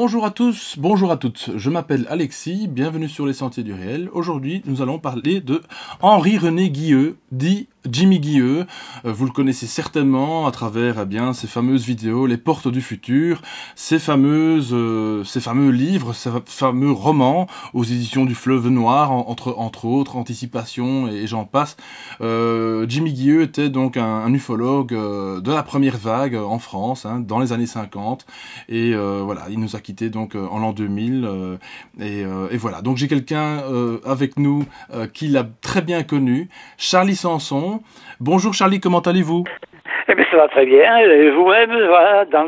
Bonjour à tous, bonjour à toutes, je m'appelle Alexis, bienvenue sur les Sentiers du Réel. Aujourd'hui, nous allons parler de Henri-René Guilleux, dit Jimmy Guilleux. Vous le connaissez certainement à travers ces fameuses vidéos, Les Portes du Futur, ces fameux livres, ces fameux romans aux éditions du Fleuve Noir, entre autres, Anticipation et j'en passe. Jimmy Guilleux était donc un ufologue de la première vague en France, dans les années 50, et voilà, il nous a quittés donc en l'an 2000, et voilà. Donc j'ai quelqu'un avec nous qui l'a très bien connu, Charlie Sanson. Bonjour Charlie, comment allez-vous ? Eh bien, ça va très bien. Et vous-même, voilà, dans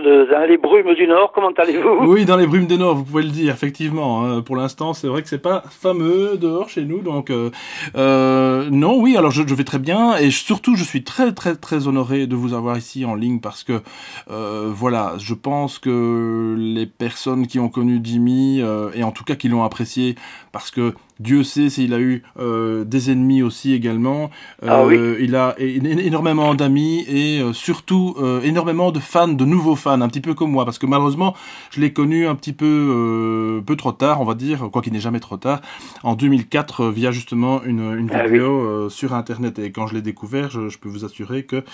les brumes du Nord, comment allez-vous ? Oui, dans les brumes du Nord, vous pouvez le dire, effectivement. Pour l'instant, c'est vrai que c'est pas fameux dehors chez nous, donc non, oui. Alors, je vais très bien, et surtout, je suis très, très, très honoré de vous avoir ici en ligne parce que voilà, je pense que les personnes qui ont connu Jimmy et en tout cas qui l'ont apprécié, parce que Dieu sait s'il a eu des ennemis aussi également. Oui. Il a énormément d'amis et surtout énormément de fans, de nouveaux fans, un petit peu comme moi, parce que malheureusement, je l'ai connu un petit peu trop tard, on va dire, quoi qu'il n'est jamais trop tard, en 2004, via justement une vidéo sur Internet. Et quand je l'ai découvert, je peux vous assurer que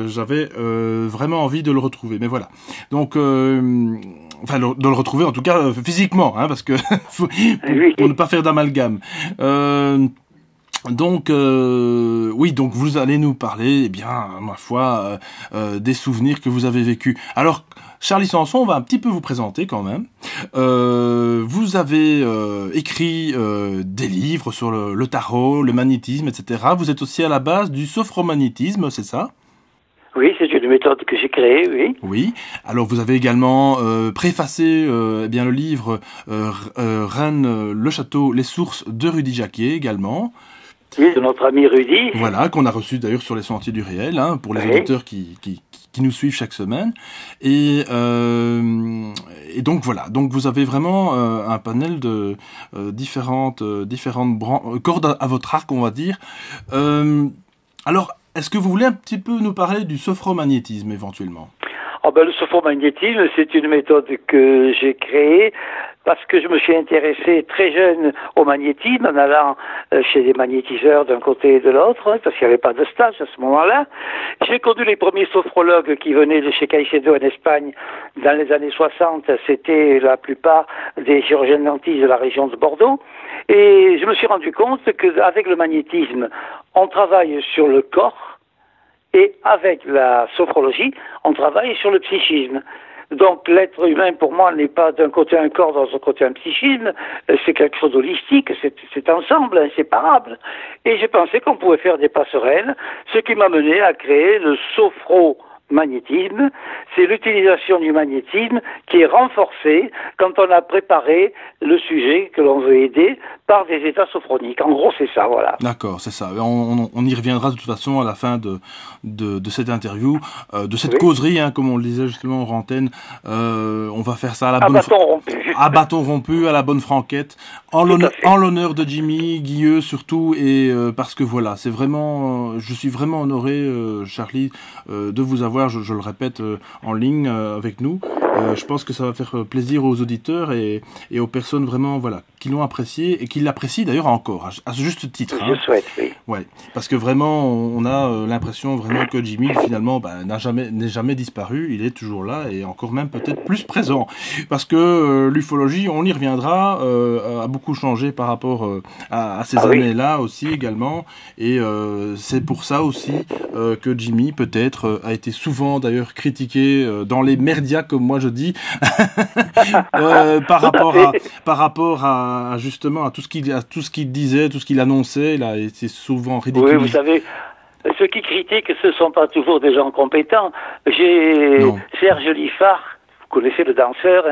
j'avais vraiment envie de le retrouver. Mais voilà. Donc, enfin, de le retrouver en tout cas physiquement, parce que pour ne pas faire d'amalgame. Donc oui, donc vous allez nous parler, ma foi, des souvenirs que vous avez vécus. Alors, Charlie Sanson, on va un petit peu vous présenter quand même. Vous avez écrit des livres sur le tarot, le magnétisme, etc. Vous êtes aussi à la base du sophromagnétisme, c'est ça ? Oui, c'est une méthode que j'ai créée, oui. Oui. Alors, vous avez également préfacé le livre Rennes, le château, les sources de Rudy Jacquet également. Oui, de notre ami Rudy. Voilà, qu'on a reçu d'ailleurs sur les Sentiers du Réel, pour les auditeurs qui nous suivent chaque semaine. Et donc voilà, donc vous avez vraiment un panel de différentes cordes à votre arc, on va dire. Alors, est-ce que vous voulez un petit peu nous parler du sophromagnétisme éventuellement ? Le sophromagnétisme, c'est une méthode que j'ai créée parce que je me suis intéressé très jeune au magnétisme en allant chez des magnétiseurs d'un côté et de l'autre, parce qu'il n'y avait pas de stage à ce moment-là. J'ai connu les premiers sophrologues qui venaient de chez Caicedo en Espagne dans les années 60. C'était la plupart des chirurgiens dentistes de la région de Bordeaux. Et je me suis rendu compte qu'avec le magnétisme, on travaille sur le corps, et avec la sophrologie, on travaille sur le psychisme. Donc l'être humain, pour moi, n'est pas d'un côté un corps, d'un autre côté un psychisme, c'est quelque chose d'holistique, c'est ensemble, inséparable. Et j'ai pensé qu'on pouvait faire des passerelles, ce qui m'a mené à créer le sophromagnétisme. C'est l'utilisation du magnétisme qui est renforcée quand on a préparé le sujet que l'on veut aider par des états sophroniques. En gros, c'est ça, voilà. D'accord, c'est ça. On y reviendra de toute façon à la fin de cette interview, de cette causerie, comme on le disait justement en antenne. On va faire ça à la bonne à bâton rompu, à la bonne franquette, en l'honneur de Jimmy Guilleux surtout, et parce que voilà, c'est vraiment, je suis vraiment honoré, Charlie, de vous avoir, je le répète, en ligne avec nous. Je pense que ça va faire plaisir aux auditeurs et aux personnes vraiment qui l'ont apprécié et qui l'apprécient d'ailleurs encore à ce juste titre. Je souhaite, oui. Ouais, parce que vraiment on a l'impression vraiment que Jimmy finalement n'est jamais disparu, il est toujours là et encore même peut-être plus présent parce que l'ufologie, on y reviendra, a beaucoup changé par rapport à ces années-là aussi également, et c'est pour ça aussi que Jimmy peut-être a été souvent d'ailleurs critiqué dans les merdias comme moi je dis par rapport à justement à tout ce qu'il disait, tout ce qu'il annonçait. Il a été souvent ridiculisé. Oui, vous savez, ceux qui critiquent, ce ne sont pas toujours des gens compétents. J'ai Serge Liffard, vous connaissez le danseur,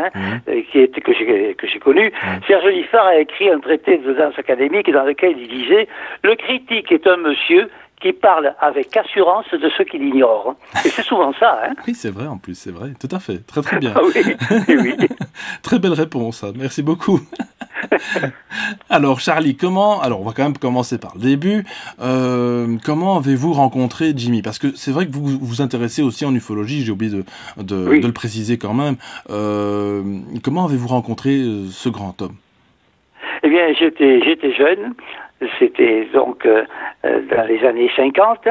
que j'ai connu. Oui. Serge Liffard a écrit un traité de danse académique dans lequel il disait « Le critique est un monsieur qui parle avec assurance de ceux qui l'ignorent. Et c'est souvent ça. Hein. Oui, c'est vrai en plus, c'est vrai. Tout à fait. Très très bien. Ah oui, oui. Très belle réponse. Merci beaucoup. Alors, Charlie, alors on va quand même commencer par le début. Comment avez-vous rencontré Jimmy? Parce que c'est vrai que vous vous intéressez aussi en ufologie, j'ai oublié de le préciser quand même. Comment avez-vous rencontré ce grand homme? Eh bien, j'étais jeune. C'était donc dans les années 50.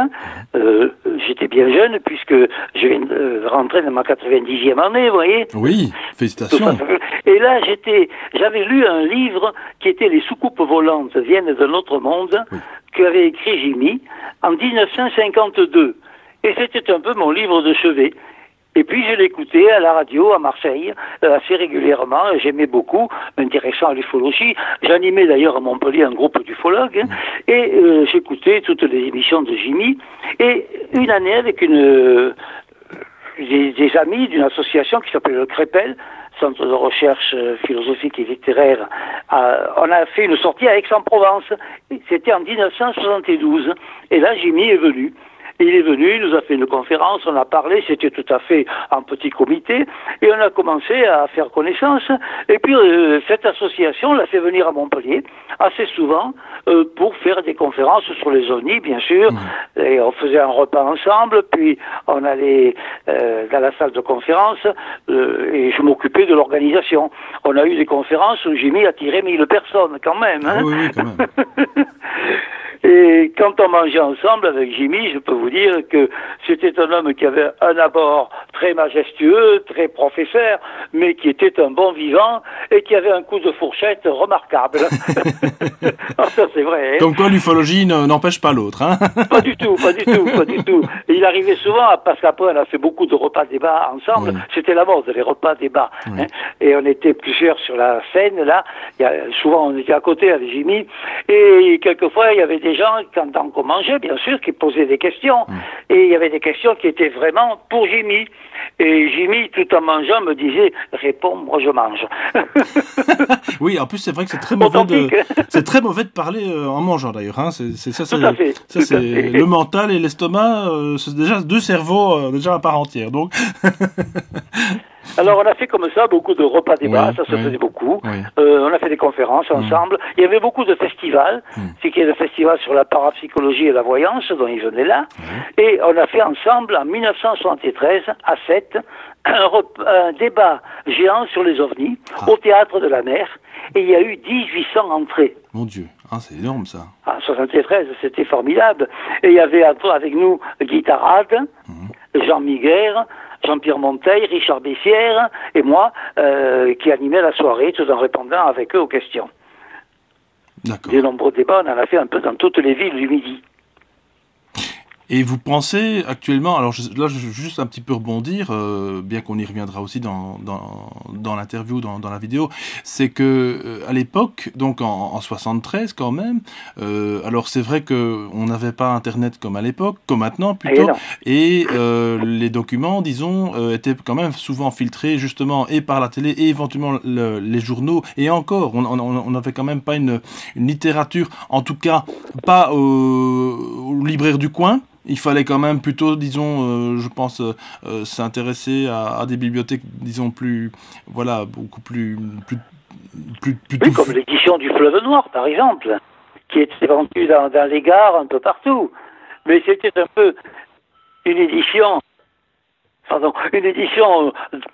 J'étais bien jeune puisque je viens de rentrer dans ma 90e année, vous voyez. Oui, félicitations. Et là, j'avais lu un livre qui était Les soucoupes volantes viennent de notre monde, qu'avait écrit Jimmy en 1952. Et c'était un peu mon livre de chevet. Et puis je l'écoutais à la radio à Marseille assez régulièrement, j'aimais beaucoup, m'intéressant à l'ufologie. J'animais d'ailleurs à Montpellier un groupe d'ufologues et j'écoutais toutes les émissions de Jimmy. Et une année avec des amis d'une association qui s'appelle le Crépel, Centre de recherche philosophique et littéraire, on a fait une sortie à Aix-en-Provence. C'était en 1972. Et là, Jimmy est venu. Il est venu, il nous a fait une conférence, on a parlé, c'était tout à fait en petit comité, et on a commencé à faire connaissance. Et puis cette association l'a fait venir à Montpellier assez souvent pour faire des conférences sur les ovnis, bien sûr. Et on faisait un repas ensemble, puis on allait dans la salle de conférence et je m'occupais de l'organisation. On a eu des conférences où Jimmy a tiré 1000 personnes quand même. Hein. Oui, quand même. Et quand on mangeait ensemble avec Jimmy, je peux vous dire que c'était un homme qui avait un abord très majestueux, très professeur, mais qui était un bon vivant et qui avait un coup de fourchette remarquable. Ça, c'est vrai. Hein. Comme quoi l'ufologie n'empêche pas l'autre. Hein. Pas du tout. Et il arrivait souvent, parce qu'après on a fait beaucoup de repas débats ensemble, c'était la mode, les repas débats. Hein. Et on était plusieurs sur la scène, là, souvent on était à côté avec Jimmy, et quelquefois il y avait des gens, quand on mangeait, bien sûr, qui posaient des questions. Et il y avait des questions qui étaient vraiment pour Jimmy. Et Jimmy, tout en mangeant, me disait « Réponds, moi je mange. » Oui, en plus, c'est vrai que c'est très mauvais de parler en mangeant, d'ailleurs. Hein. C'est le mental et l'estomac, c'est déjà deux cerveaux déjà à part entière. Donc... Alors on a fait comme ça beaucoup de repas débats, ça se faisait beaucoup. On a fait des conférences ensemble. Il y avait beaucoup de festivals, c'est qu'il y a le festival sur la parapsychologie et la voyance dont il venait là. Et on a fait ensemble en 1973 à 7 un débat géant sur les ovnis au théâtre de la mer. Et il y a eu 1800 entrées. Mon Dieu, c'est énorme ça. En 73, c'était formidable. Et il y avait avec nous Guy Tarade, Jean Miguer, Jean-Pierre Monteil, Richard Bessières et moi qui animais la soirée tout en répondant avec eux aux questions. D'accord. De nombreux débats, on en a fait un peu dans toutes les villes du Midi. Et vous pensez actuellement, alors là je veux juste un petit peu rebondir, bien qu'on y reviendra aussi dans l'interview, dans la vidéo, c'est que à l'époque, donc en 73 quand même, alors c'est vrai qu'on n'avait pas Internet comme à l'époque, comme maintenant plutôt, et les documents, disons, étaient quand même souvent filtrés justement et par la télé et éventuellement les journaux, et encore, on n'avait quand même pas une littérature, en tout cas pas au libraire du coin. Il fallait quand même plutôt, disons, je pense, s'intéresser à des bibliothèques, disons, beaucoup plus oui, comme l'édition du Fleuve Noir, par exemple, qui était vendue dans les gares un peu partout. Mais c'était un peu une édition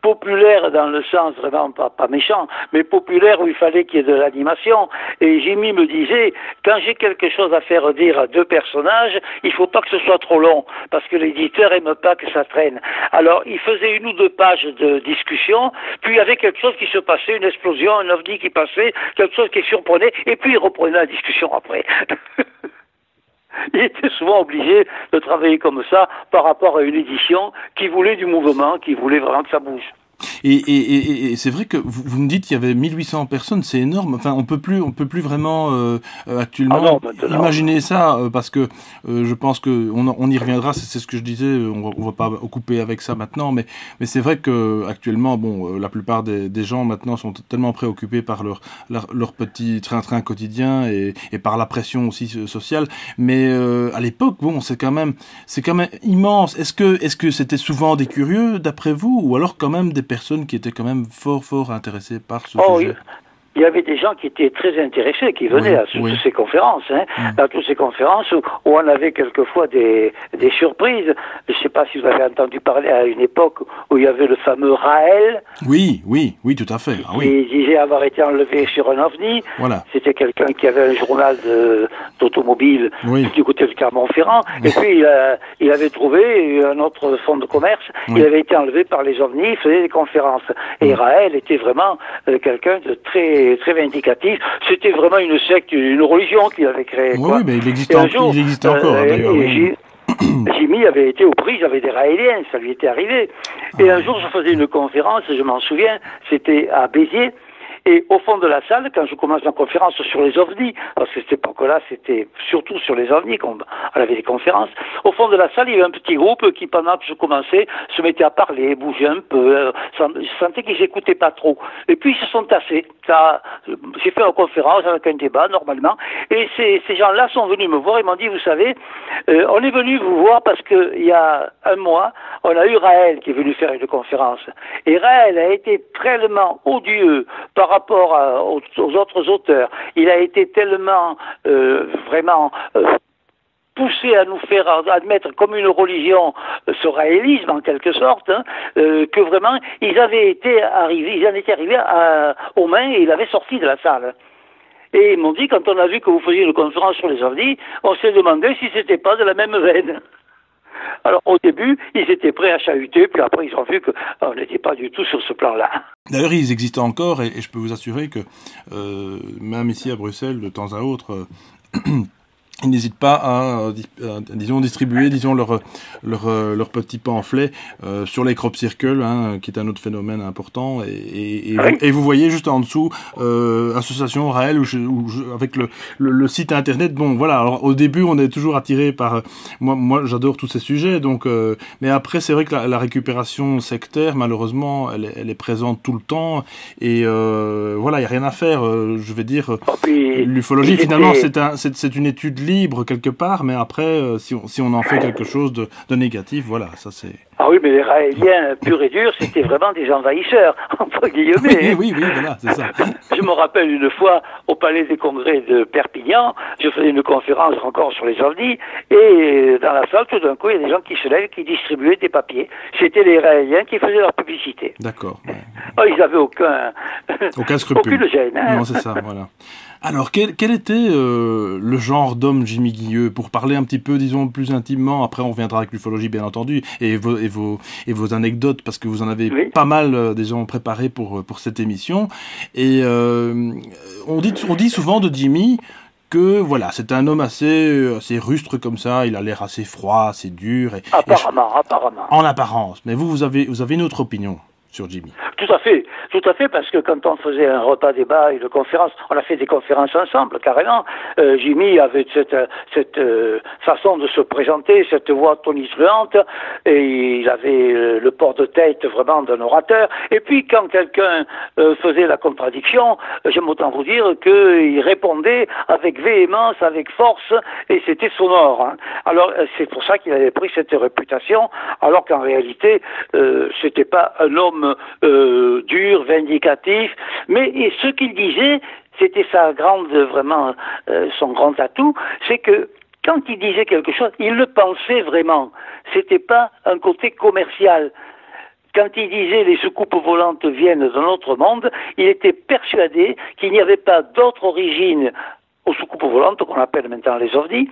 populaire dans le sens vraiment pas méchant, mais populaire où il fallait qu'il y ait de l'animation. Et Jimmy me disait, quand j'ai quelque chose à faire dire à deux personnages, il faut pas que ce soit trop long, parce que l'éditeur aime pas que ça traîne. Alors, il faisait 1 ou 2 pages de discussion, puis il y avait quelque chose qui se passait, une explosion, un ovni qui passait, quelque chose qui surprenait, et puis il reprenait la discussion après. Il était souvent obligé de travailler comme ça par rapport à une édition qui voulait du mouvement, qui voulait vraiment que ça bouge. Et c'est vrai que vous me dites qu'il y avait 1800 personnes, c'est énorme. Enfin, on peut plus vraiment actuellement imaginer ça parce que je pense que on y reviendra. C'est ce que je disais. On va pas couper avec ça maintenant, mais c'est vrai que actuellement, bon, la plupart des gens maintenant sont tellement préoccupés par leur petit train-train quotidien et par la pression aussi sociale. Mais à l'époque, bon, c'est quand même immense. Est-ce que c'était souvent des curieux d'après vous, ou alors quand même des personnes qui étaient quand même fort intéressées par ce sujet? Il y avait des gens qui étaient très intéressés, qui venaient à toutes ces conférences, à toutes ces conférences où on avait quelquefois des surprises. Je ne sais pas si vous avez entendu parler à une époque où il y avait le fameux Raël. Oui, tout à fait. Il disait avoir été enlevé sur un ovni. Voilà. C'était quelqu'un qui avait un journal d'automobile du côté de Clermont-Ferrand. Et puis il avait trouvé un autre fonds de commerce. Il avait été enlevé par les ovnis, il faisait des conférences. Et Raël était vraiment quelqu'un de très vindicatif. C'était vraiment une secte, une religion qu'il avait créée. Oui, mais il existe encore, d'ailleurs. Jimmy avait été aux prises avec des Raéliens, ça lui était arrivé. Et un jour, je faisais une conférence, je m'en souviens, c'était à Béziers. Et au fond de la salle, quand je commence ma conférence sur les ovnis, parce que cette époque-là, c'était surtout sur les ovnis qu'on avait des conférences, au fond de la salle, il y avait un petit groupe qui, pendant que je commençais, se mettait à parler, bougeait un peu. Je sentais qu'ils n'écoutaient pas trop. Et puis, ils se sont tassés. J'ai fait une conférence avec un débat, normalement, et ces gens-là sont venus me voir et m'ont dit, vous savez, on est venu vous voir parce qu'il y a un mois, on a eu Raël qui est venu faire une conférence. Et Raël a été tellement odieux par rapport aux autres auteurs. Il a été tellement vraiment poussé à nous faire admettre comme une religion ce raélisme en quelque sorte, que vraiment ils en étaient arrivés aux mains et il avait sorti de la salle. Et ils m'ont dit, quand on a vu que vous faisiez une conférence sur les ovnis, on s'est demandé si c'était pas de la même veine. Alors au début, ils étaient prêts à chahuter, puis après ils ont vu qu'on n'était pas du tout sur ce plan-là. D'ailleurs, ils existent encore, et je peux vous assurer que même ici à Bruxelles, de temps à autre, ils n'hésitent pas à distribuer, leur petit pamphlet sur les crop circles, qui est un autre phénomène important. Et vous voyez juste en dessous association Raël avec le site internet. Bon, voilà. Alors au début, on est toujours attiré par moi, j'adore tous ces sujets. Donc, mais après, c'est vrai que la récupération sectaire, malheureusement, elle est présente tout le temps. Et voilà, il y a rien à faire. Je vais dire, l'ufologie finalement, c'est une étude libre quelque part, mais après, si on en fait quelque chose de négatif, voilà, ça c'est... Ah oui, mais les Raéliens purs et durs, c'était vraiment des envahisseurs, entre guillemets. Oui, voilà, c'est ça. Je me rappelle une fois, au Palais des Congrès de Perpignan, je faisais une conférence encore sur les ovnis, et dans la salle, tout d'un coup, il y a des gens qui se lèvent, qui distribuaient des papiers. C'était les Raéliens qui faisaient leur publicité. D'accord. Ouais. Oh, ils n'avaient aucun scrupule. Aucune gêne. Non, c'est ça, voilà. Alors, quel était le genre d'homme Jimmy Guilleux, pour parler un petit peu, disons, plus intimement? Après, on reviendra avec l'ufologie, bien entendu, et vos anecdotes, parce que vous en avez pas mal déjà préparé pour cette émission. Et on dit souvent de Jimmy que voilà, c'est un homme assez rustre comme ça. Il a l'air assez froid, assez dur. Apparemment. En apparence. Mais vous avez une autre opinion sur Jimmy. Tout à fait, parce que quand on faisait un repas débat et une conférence, on a fait des conférences ensemble, carrément. Jimmy avait cette façon de se présenter, cette voix tonitruante, et il avait le port de tête vraiment d'un orateur. Et puis quand quelqu'un faisait la contradiction, j'aime autant vous dire qu'il répondait avec véhémence, avec force, et c'était sonore. Alors c'est pour ça qu'il avait pris cette réputation, alors qu'en réalité, c'était pas un homme dur, vindicatif, mais ce qu'il disait, c'était son grand atout, c'est que quand il disait quelque chose, il le pensait vraiment. C'était pas un côté commercial. Quand il disait les soucoupes volantes viennent d'un autre monde, il était persuadé qu'il n'y avait pas d'autre origine aux soucoupes volantes, qu'on appelle maintenant les ovnis,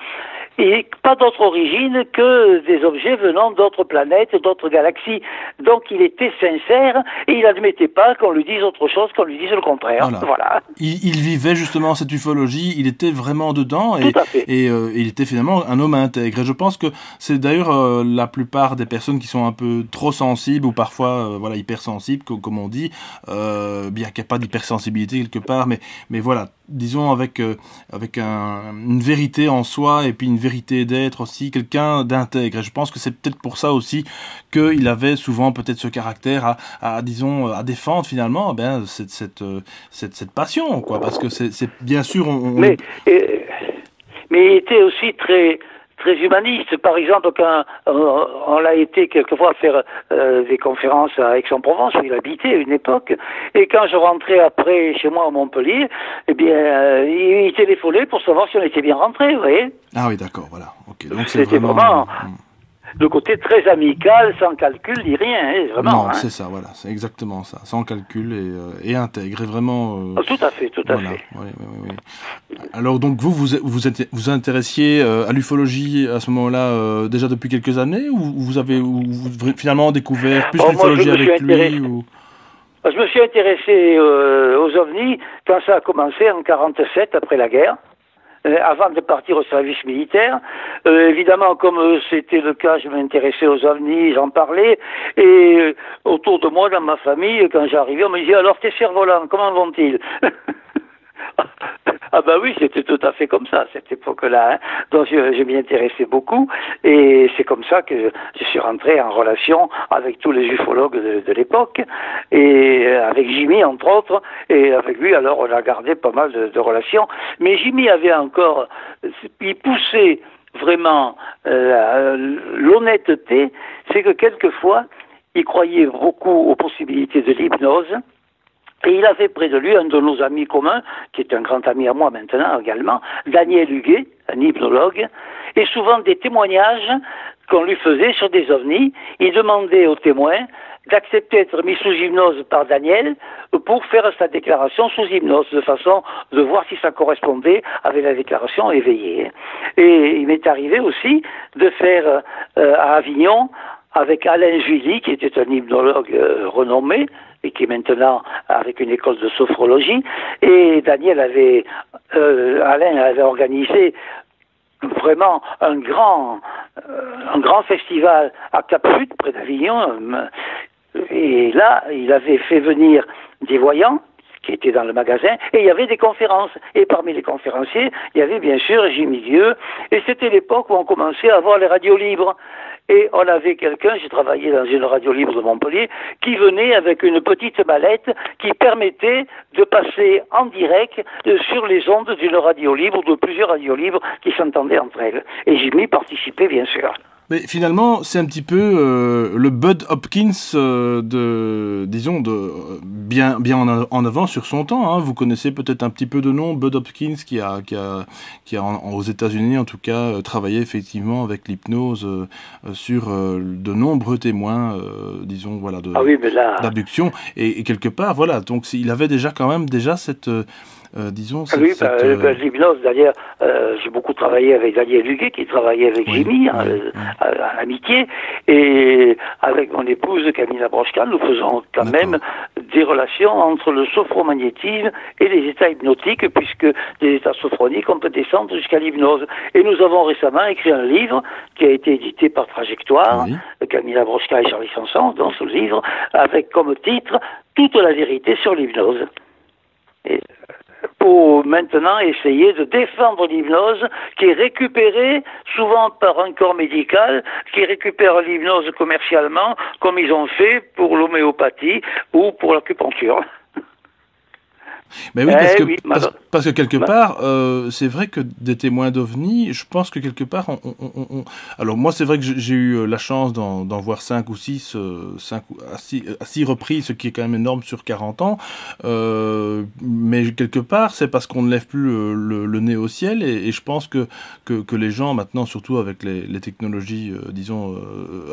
et pas d'autre origine que des objets venant d'autres planètes, d'autres galaxies. Donc il était sincère et il n'admettait pas qu'on lui dise autre chose, qu'on lui dise le contraire. Voilà. Il vivait justement cette ufologie, il était vraiment dedans Tout à fait. et il était finalement un homme intègre. Et je pense que c'est d'ailleurs la plupart des personnes qui sont un peu trop sensibles ou parfois voilà hypersensibles, comme on dit, bien qu'il n'y ait pas d'hypersensibilité quelque part, mais voilà. Disons avec une vérité en soi et puis une vérité d'être aussi, quelqu'un d'intègre. Et je pense que c'est peut-être pour ça aussi qu'il avait souvent peut-être ce caractère à défendre finalement cette passion, quoi. Parce que c'est bien sûr... Mais il était aussi très humaniste. Par exemple, quand on l'a été quelquefois faire des conférences à Aix-en-Provence, où il habitait à une époque, et quand je rentrais après chez moi à Montpellier, eh bien, il téléphonait pour savoir si on était bien rentré, vous voyez. Ah oui, d'accord, voilà. Okay, donc c'était vraiment le côté très amical, sans calcul ni rien, vraiment. Non, c'est ça, voilà, c'est exactement ça, sans calcul et intègre, et vraiment... tout à fait, tout à fait. Oui. Alors donc vous intéressiez à l'ufologie à ce moment-là déjà depuis quelques années, ou vous avez finalement découvert plus l'ufologie avec lui ou... Je me suis intéressé aux ovnis quand ça a commencé en 1947, après la guerre. Avant de partir au service militaire. Évidemment, comme c'était le cas, je m'intéressais aux ovnis, j'en parlais, et autour de moi, dans ma famille, quand j'arrivais, on me disait, alors tes cerfs-volants, comment vont-ils? Ah ben oui, c'était tout à fait comme ça, à cette époque-là. Hein. Donc je m'y intéressais beaucoup, et c'est comme ça que je suis rentré en relation avec tous les ufologues de l'époque, et avec Jimmy, entre autres, et avec lui, alors on a gardé pas mal de relations. Mais Jimmy avait encore, il poussait vraiment l'honnêteté, c'est que quelquefois, il croyait beaucoup aux possibilités de l'hypnose. Et il avait près de lui un de nos amis communs, qui est un grand ami à moi maintenant également, Daniel Huguet, un hypnologue, et souvent des témoignages qu'on lui faisait sur des ovnis. Il demandait aux témoins d'accepter d'être mis sous hypnose par Daniel pour faire sa déclaration sous hypnose, de façon de voir si ça correspondait avec la déclaration éveillée. Et il m'est arrivé aussi de faire à Avignon, avec Alain Juilly, qui était un hypnologue renommé, et qui est maintenant avec une école de sophrologie, et Alain avait organisé vraiment un grand festival à Cap-Fut, près d'Avignon, et là, il avait fait venir des voyants, qui étaient dans le magasin, et il y avait des conférences. Et parmi les conférenciers, il y avait bien sûr Jimmy Guilleux, et c'était l'époque où on commençait à avoir les radios libres. Et on avait quelqu'un, j'ai travaillé dans une radio libre de Montpellier, qui venait avec une petite mallette qui permettait de passer en direct sur les ondes d'une radio libre, ou de plusieurs radios libres qui s'entendaient entre elles. Et Jimmy participait bien sûr. Mais finalement, c'est un petit peu le Bud Hopkins bien en avant sur son temps. Hein. Vous connaissez peut-être un petit peu de nom, Bud Hopkins, qui a aux États-Unis en tout cas travaillé effectivement avec l'hypnose sur de nombreux témoins, d'abduction et quelque part, voilà. Donc il avait déjà cette l'hypnose, d'ailleurs, j'ai beaucoup travaillé avec Daniel Huguet, qui travaillait avec Jimmy, à l'amitié, et avec mon épouse Camilla Brochka, nous faisons quand même des relations entre le sophromagnétisme et les états hypnotiques, puisque des états sophroniques, on peut descendre jusqu'à l'hypnose. Et nous avons récemment écrit un livre qui a été édité par Trajectoire, Camilla Brochka et Charlie Sanson, dans ce livre, avec comme titre « Toute la vérité sur l'hypnose ». Pour maintenant essayer de défendre l'hypnose qui est récupérée souvent par un corps médical qui récupère l'hypnose commercialement comme ils ont fait pour l'homéopathie ou pour l'acupuncture. Mais oui, parce que quelque part, c'est vrai que des témoins d'OVNI, je pense que quelque part, alors moi c'est vrai que j'ai eu la chance d'en voir 5 ou 6 à 6 reprises, ce qui est quand même énorme sur 40 ans, mais quelque part c'est parce qu'on ne lève plus le nez au ciel, et je pense que les gens maintenant, surtout avec les technologies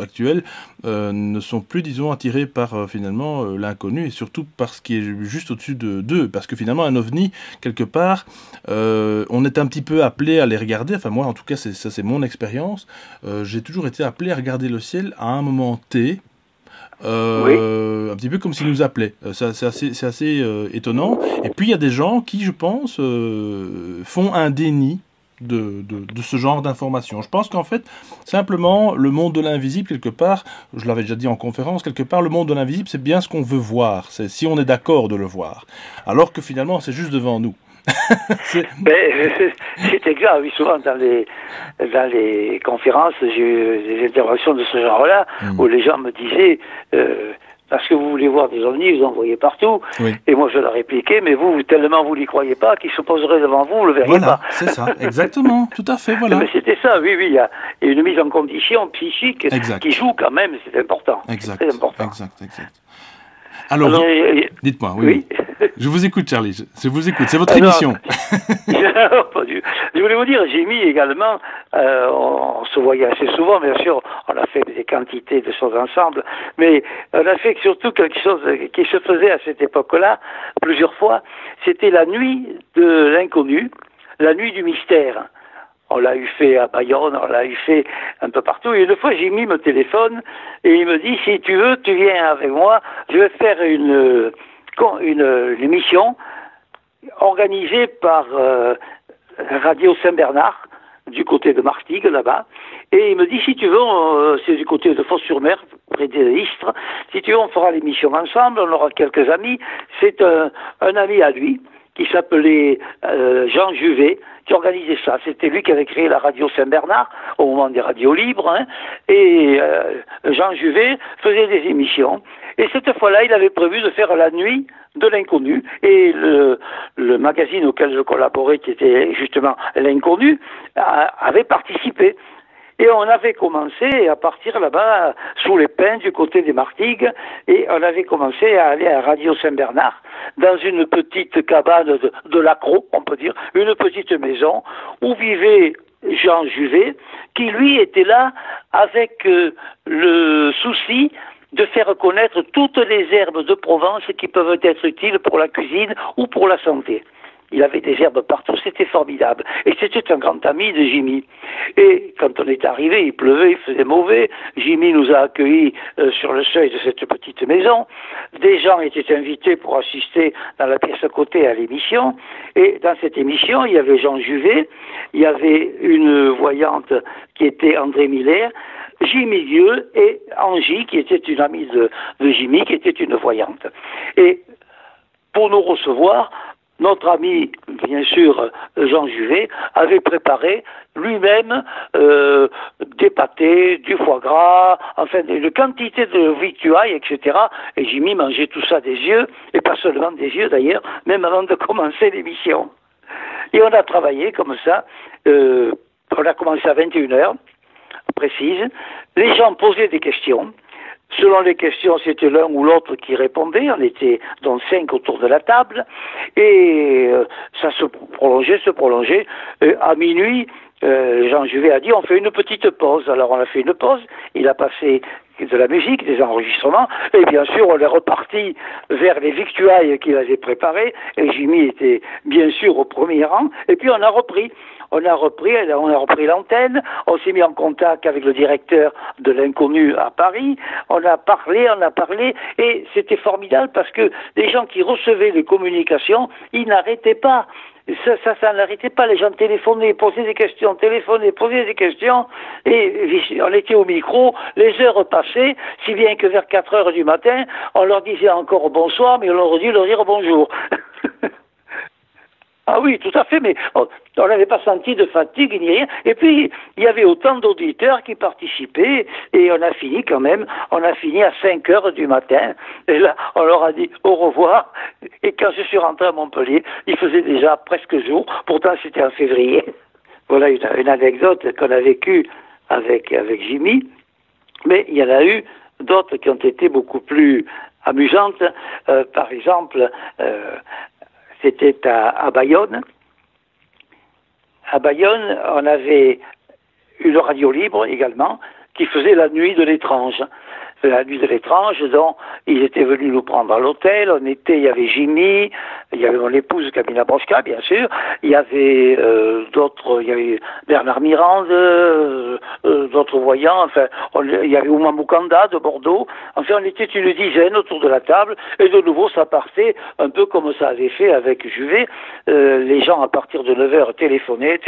actuelles, ne sont plus attirés par finalement l'inconnu, et surtout par ce qui est juste au-dessus d'eux, parce que finalement, un ovni, quelque part, on est un petit peu appelé à les regarder. Enfin, moi, en tout cas, c'est mon expérience. J'ai toujours été appelé à regarder le ciel à un moment T. Un petit peu comme s'il nous appelait. C'est assez étonnant. Et puis il y a des gens qui, je pense, font un déni de ce genre d'informations. Je pense qu'en fait, simplement, le monde de l'invisible, quelque part, je l'avais déjà dit en conférence, quelque part, le monde de l'invisible, c'est bien ce qu'on veut voir. C'est si on est d'accord de le voir. Alors que finalement, c'est juste devant nous. C'est exact, oui, souvent dans les conférences, j'ai eu des interventions de ce genre-là, où les gens me disaient, parce que vous voulez voir des ovnis, vous en voyez partout, et moi je leur répliquais, mais vous, tellement vous n'y croyez pas, qu'ils se poseraient devant vous, vous le verriez pas. C'est ça, exactement, tout à fait, voilà. Mais c'était ça, oui, il y a une mise en condition psychique qui joue quand même, c'est important. Exact, c'est important. Exact. Alors dites-moi, oui. Je vous écoute, Charlie. Je vous écoute. C'est votre émission. Je voulais vous dire, Jimmy également, on se voyait assez souvent, bien sûr, on a fait des quantités de choses ensemble, mais on a fait surtout quelque chose qui se faisait à cette époque-là, plusieurs fois, c'était la nuit de l'inconnu, la nuit du mystère. On l'a eu fait à Bayonne, on l'a eu fait un peu partout. Et une fois, Jimmy me téléphone et il me dit, si tu veux, tu viens avec moi, je vais faire une émission organisée par Radio Saint-Bernard, du côté de Martigues, là-bas. Et il me dit, si tu veux, c'est du côté de Fos-sur-Mer, près de Istres, si tu veux, on fera l'émission ensemble, on aura quelques amis. C'est un ami à lui, qui s'appelait Jean Juvet, qui organisait ça. C'était lui qui avait créé la radio Saint-Bernard, au moment des radios libres, et Jean Juvet faisait des émissions. Et cette fois-là, il avait prévu de faire la nuit de l'inconnu, et le magazine auquel je collaborais, qui était justement l'Inconnu, avait participé. Et on avait commencé à partir là-bas, sous les pins, du côté des Martigues, et on avait commencé à aller à Radio Saint-Bernard, dans une petite cabane de l'accro, on peut dire, une petite maison, où vivait Jean Juvet, qui lui était là avec le souci de faire connaître toutes les herbes de Provence qui peuvent être utiles pour la cuisine ou pour la santé. Il avait des herbes partout, c'était formidable. Et c'était un grand ami de Jimmy. Et quand on est arrivé, il pleuvait, il faisait mauvais. Jimmy nous a accueillis sur le seuil de cette petite maison. Des gens étaient invités pour assister dans la pièce à côté à l'émission. Et dans cette émission, il y avait Jean Juvet, il y avait une voyante qui était André Miller, Jimmy Vieux et Angie, qui était une amie de Jimmy, qui était une voyante. Et pour nous recevoir, notre ami, bien sûr, Jean Juvet, avait préparé lui-même des pâtés, du foie gras, enfin une quantité de victuailles, etc. Et Jimmy mangeait tout ça des yeux, et pas seulement des yeux d'ailleurs, même avant de commencer l'émission. Et on a travaillé comme ça, on a commencé à 21h, précise. Les gens posaient des questions. Selon les questions, c'était l'un ou l'autre qui répondait. On était donc 5 autour de la table. Et ça se prolongeait. À minuit, Jean Juvet a dit, on fait une petite pause. Alors on a fait une pause. Il a passé de la musique, des enregistrements. Et bien sûr, on est reparti vers les victuailles qu'il avait préparées. Et Jimmy était bien sûr au premier rang. Et puis on a repris l'antenne, on s'est mis en contact avec le directeur de l'Inconnu à Paris, on a parlé, et c'était formidable parce que les gens qui recevaient les communications, ils n'arrêtaient pas. Ça n'arrêtait pas, les gens téléphonaient, posaient des questions, et on était au micro, les heures passaient, si bien que vers 4 heures du matin, on leur disait encore bonsoir, mais on aurait dû leur dire bonjour. Ah oui, tout à fait, mais on n'avait pas senti de fatigue ni rien. Et puis, il y avait autant d'auditeurs qui participaient, et on a fini à 5 heures du matin. Et là, on leur a dit au revoir. Et quand je suis rentré à Montpellier, il faisait déjà presque jour. Pourtant, c'était en février. Voilà une anecdote qu'on a vécue avec Jimmy. Mais il y en a eu d'autres qui ont été beaucoup plus amusantes. Par exemple, c'était à Bayonne. À Bayonne, on avait une radio libre également qui faisait la nuit de l'étrange. la nuit de l'étrange, dont ils étaient venus nous prendre à l'hôtel. Il y avait Jimmy, il y avait mon épouse Camilla Brosca, bien sûr, il y avait d'autres, il y avait Bernard Mirande, d'autres voyants, enfin, il y avait Ouma Mukanda de Bordeaux. Enfin, on était une dizaine autour de la table, et de nouveau, ça partait un peu comme ça avait fait avec Juvet. Les gens, à partir de 9h, téléphonaient,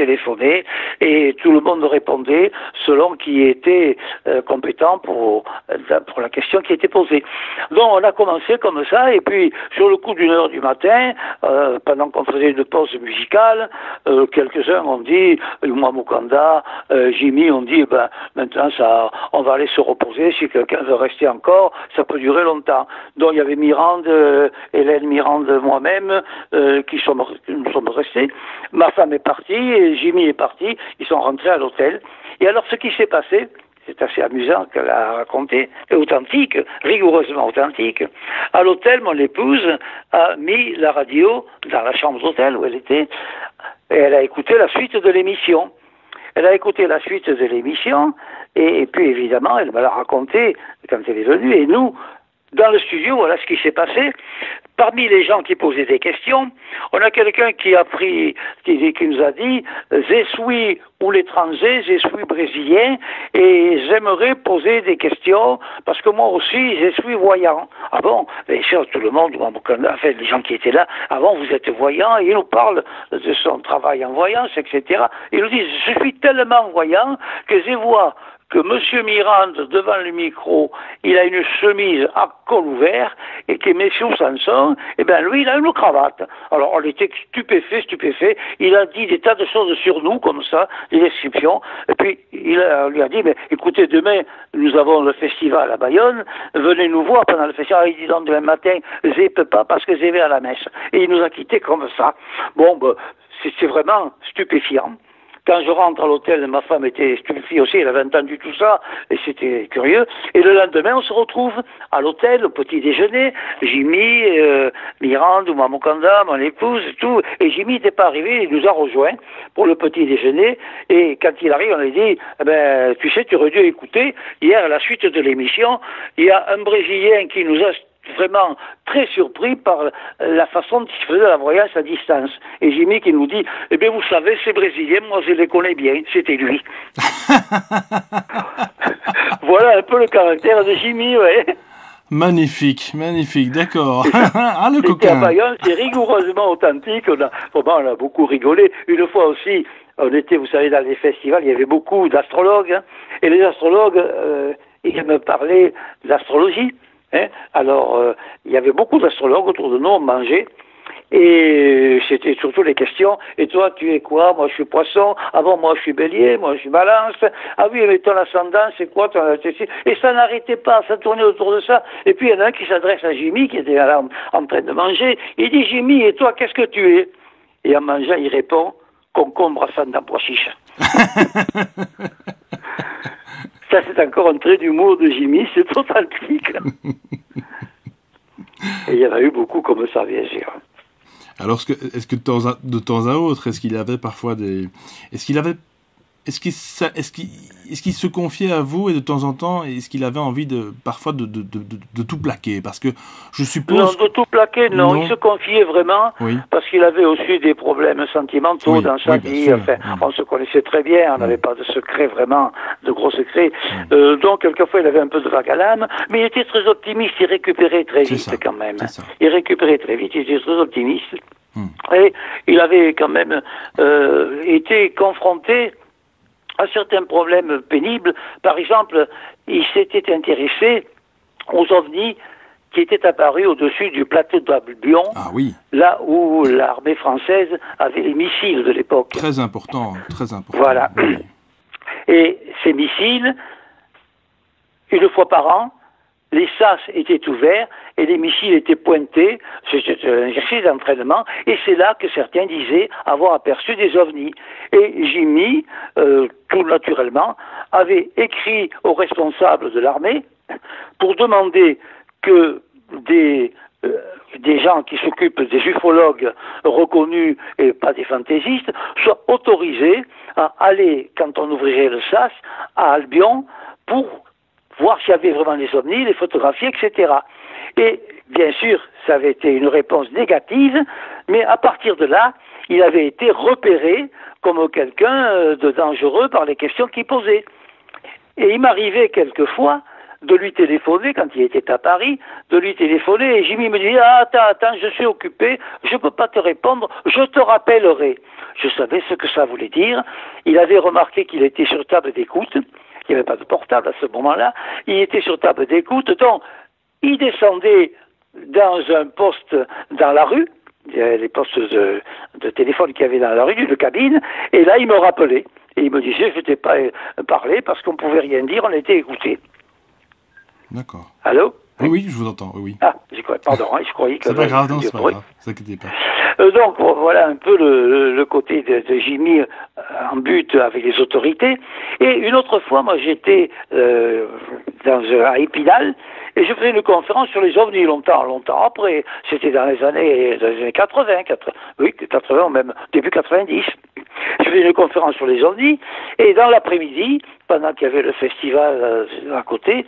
et tout le monde répondait selon qui était compétent pour la question qui était posée. Donc, on a commencé comme ça, et puis, sur le coup d'1h du matin, pendant qu'on faisait une pause musicale, quelques-uns ont dit, Ouma Mukanda, Jimmy ont dit, ben, maintenant, on va aller se reposer, si quelqu'un veut rester encore, ça peut durer longtemps. Donc, il y avait Mirande, Hélène Mirande, moi-même, nous sommes restés. Ma femme est partie, et Jimmy est parti, ils sont rentrés à l'hôtel. Et alors, ce qui s'est passé, c'est assez amusant qu'elle a raconté, et authentique, rigoureusement authentique. À l'hôtel, mon épouse a mis la radio dans la chambre d'hôtel où elle était, et elle a écouté la suite de l'émission. Et puis évidemment, elle me l'a raconté quand elle est venue, et nous, dans le studio, voilà ce qui s'est passé. Parmi les gens qui posaient des questions, on a quelqu'un qui nous a dit « Je suis ou l'étranger, je suis brésilien et j'aimerais poser des questions parce que moi aussi, je suis voyant. » Ah bon? Bien sûr, tout le monde, enfin les gens qui étaient là, « Ah bon, vous êtes voyant ?» Il nous parle de son travail en voyance, etc. Il nous dit « Je suis tellement voyant que je vois que M. Mirande, devant le micro, il a une chemise à col ouvert, et que M. Sanson, eh ben lui, il a une cravate. » Alors, on était stupéfait. Il a dit des tas de choses sur nous, comme ça, des descriptions. Et puis, on lui a dit, mais écoutez, demain, nous avons le festival à Bayonne, venez nous voir pendant le festival. Il dit, donc, demain matin, je ne peux pas parce que je vais à la messe. Et il nous a quittés comme ça. Bon, ben, c'est vraiment stupéfiant. Quand je rentre à l'hôtel, ma femme était stupéfiée aussi, elle avait entendu tout ça, et c'était curieux. Et le lendemain, on se retrouve à l'hôtel, au petit déjeuner, Jimmy, Mirande, Ouma Mukanda, mon épouse, tout. Et Jimmy n'était pas arrivé, il nous a rejoints pour le petit déjeuner. Et quand il arrive, on lui dit, eh ben, tu sais, tu aurais dû écouter, hier, à la suite de l'émission, il y a un Brésilien qui nous a vraiment très surpris par la façon dont il faisait la voyance à distance. Et Jimmy qui nous dit, eh bien vous savez, ces Brésiliens, moi je les connais bien, c'était lui. Voilà un peu le caractère de Jimmy, ouais. Magnifique, d'accord. Ah, le coquin. coquin. À Bayonne, c'est rigoureusement authentique, on a beaucoup rigolé. Une fois aussi, on était, vous savez, dans les festivals, il y avait beaucoup d'astrologues, hein, et les astrologues, ils me parlaient d'astrologie. Hein? Alors, il y avait beaucoup d'astrologues autour de nous, on mangeait, et c'était surtout les questions. Et toi, tu es quoi? Moi, je suis poisson. Ah bon, moi, je suis bélier. Moi, je suis balance. Ah oui, mais ton ascendant, c'est quoi? Et ça n'arrêtait pas, ça tournait autour de ça. Et puis, il y en a un qui s'adresse à Jimmy, qui était là en train de manger. Il dit, Jimmy, et toi, qu'est-ce que tu es? Et en mangeant, il répond, concombre ascendant pois chiche. Ça, c'est encore un trait d'humour de Jimmy, c'est authentique. Et il y en a eu beaucoup comme ça, bien sûr. Alors, est-ce que de temps à autre, est-ce qu'il avait parfois des... Est-ce qu'il se confiait à vous, et de temps en temps, est-ce qu'il avait envie parfois de tout plaquer? Parce que je suppose... Non, de tout plaquer, non. Il se confiait vraiment, oui. Parce qu'il avait aussi des problèmes sentimentaux, oui, dans sa vie. Sûr, enfin, on se connaissait très bien, on n'avait pas de secret vraiment, de gros secrets. Donc, quelquefois, il avait un peu de vague à l'âme, mais il était très optimiste, il récupérait très vite quand même. Il récupérait très vite, il était très optimiste. Et il avait quand même été confronté à certains problèmes pénibles. Par exemple, il s'était intéressé aux ovnis qui étaient apparus au-dessus du plateau d'Albion, là où l'armée française avait les missiles de l'époque. Très important. Voilà. Oui. Et ces missiles, une fois par an, les sas étaient ouverts et les missiles étaient pointés. C'était un exercice d'entraînement. Et c'est là que certains disaient avoir aperçu des ovnis. Et Jimmy, tout naturellement, avait écrit aux responsables de l'armée pour demander que des gens qui s'occupent des ufologues reconnus et pas des fantaisistes soient autorisés à aller, quand on ouvrirait le sas, à Albion pour voir s'il y avait vraiment des ovnis, les photographier, etc. Et bien sûr, ça avait été une réponse négative, mais à partir de là, il avait été repéré comme quelqu'un de dangereux par les questions qu'il posait. Et il m'arrivait quelquefois de lui téléphoner, quand il était à Paris, de lui téléphoner, et Jimmy me dit « Ah, attends, je suis occupé, je ne peux pas te répondre, je te rappellerai ». Je savais ce que ça voulait dire. Il avait remarqué qu'il était sur table d'écoute, il n'y avait pas de portable à ce moment-là, il était sur table d'écoute, donc il descendait dans un poste dans la rue, les postes de téléphone qu'il y avait dans la rue, d'une cabine, et là il me rappelait. Et il me disait, je ne t'ai pas parlé parce qu'on ne pouvait rien dire, on était écoutés. D'accord. Allô? Oui, je vous entends, oui. Ah, pardon, je croyais que... C'est pas grave, non, c'est pas grave, ne vous inquiétez pas. Donc, voilà un peu le côté de Jimmy en but avec les autorités. Et une autre fois, moi, j'étais à Épinal, et je faisais une conférence sur les ovnis longtemps après. C'était dans les années 80, ou même début 90. Je faisais une conférence sur les ovnis, et dans l'après-midi, pendant qu'il y avait le festival à côté,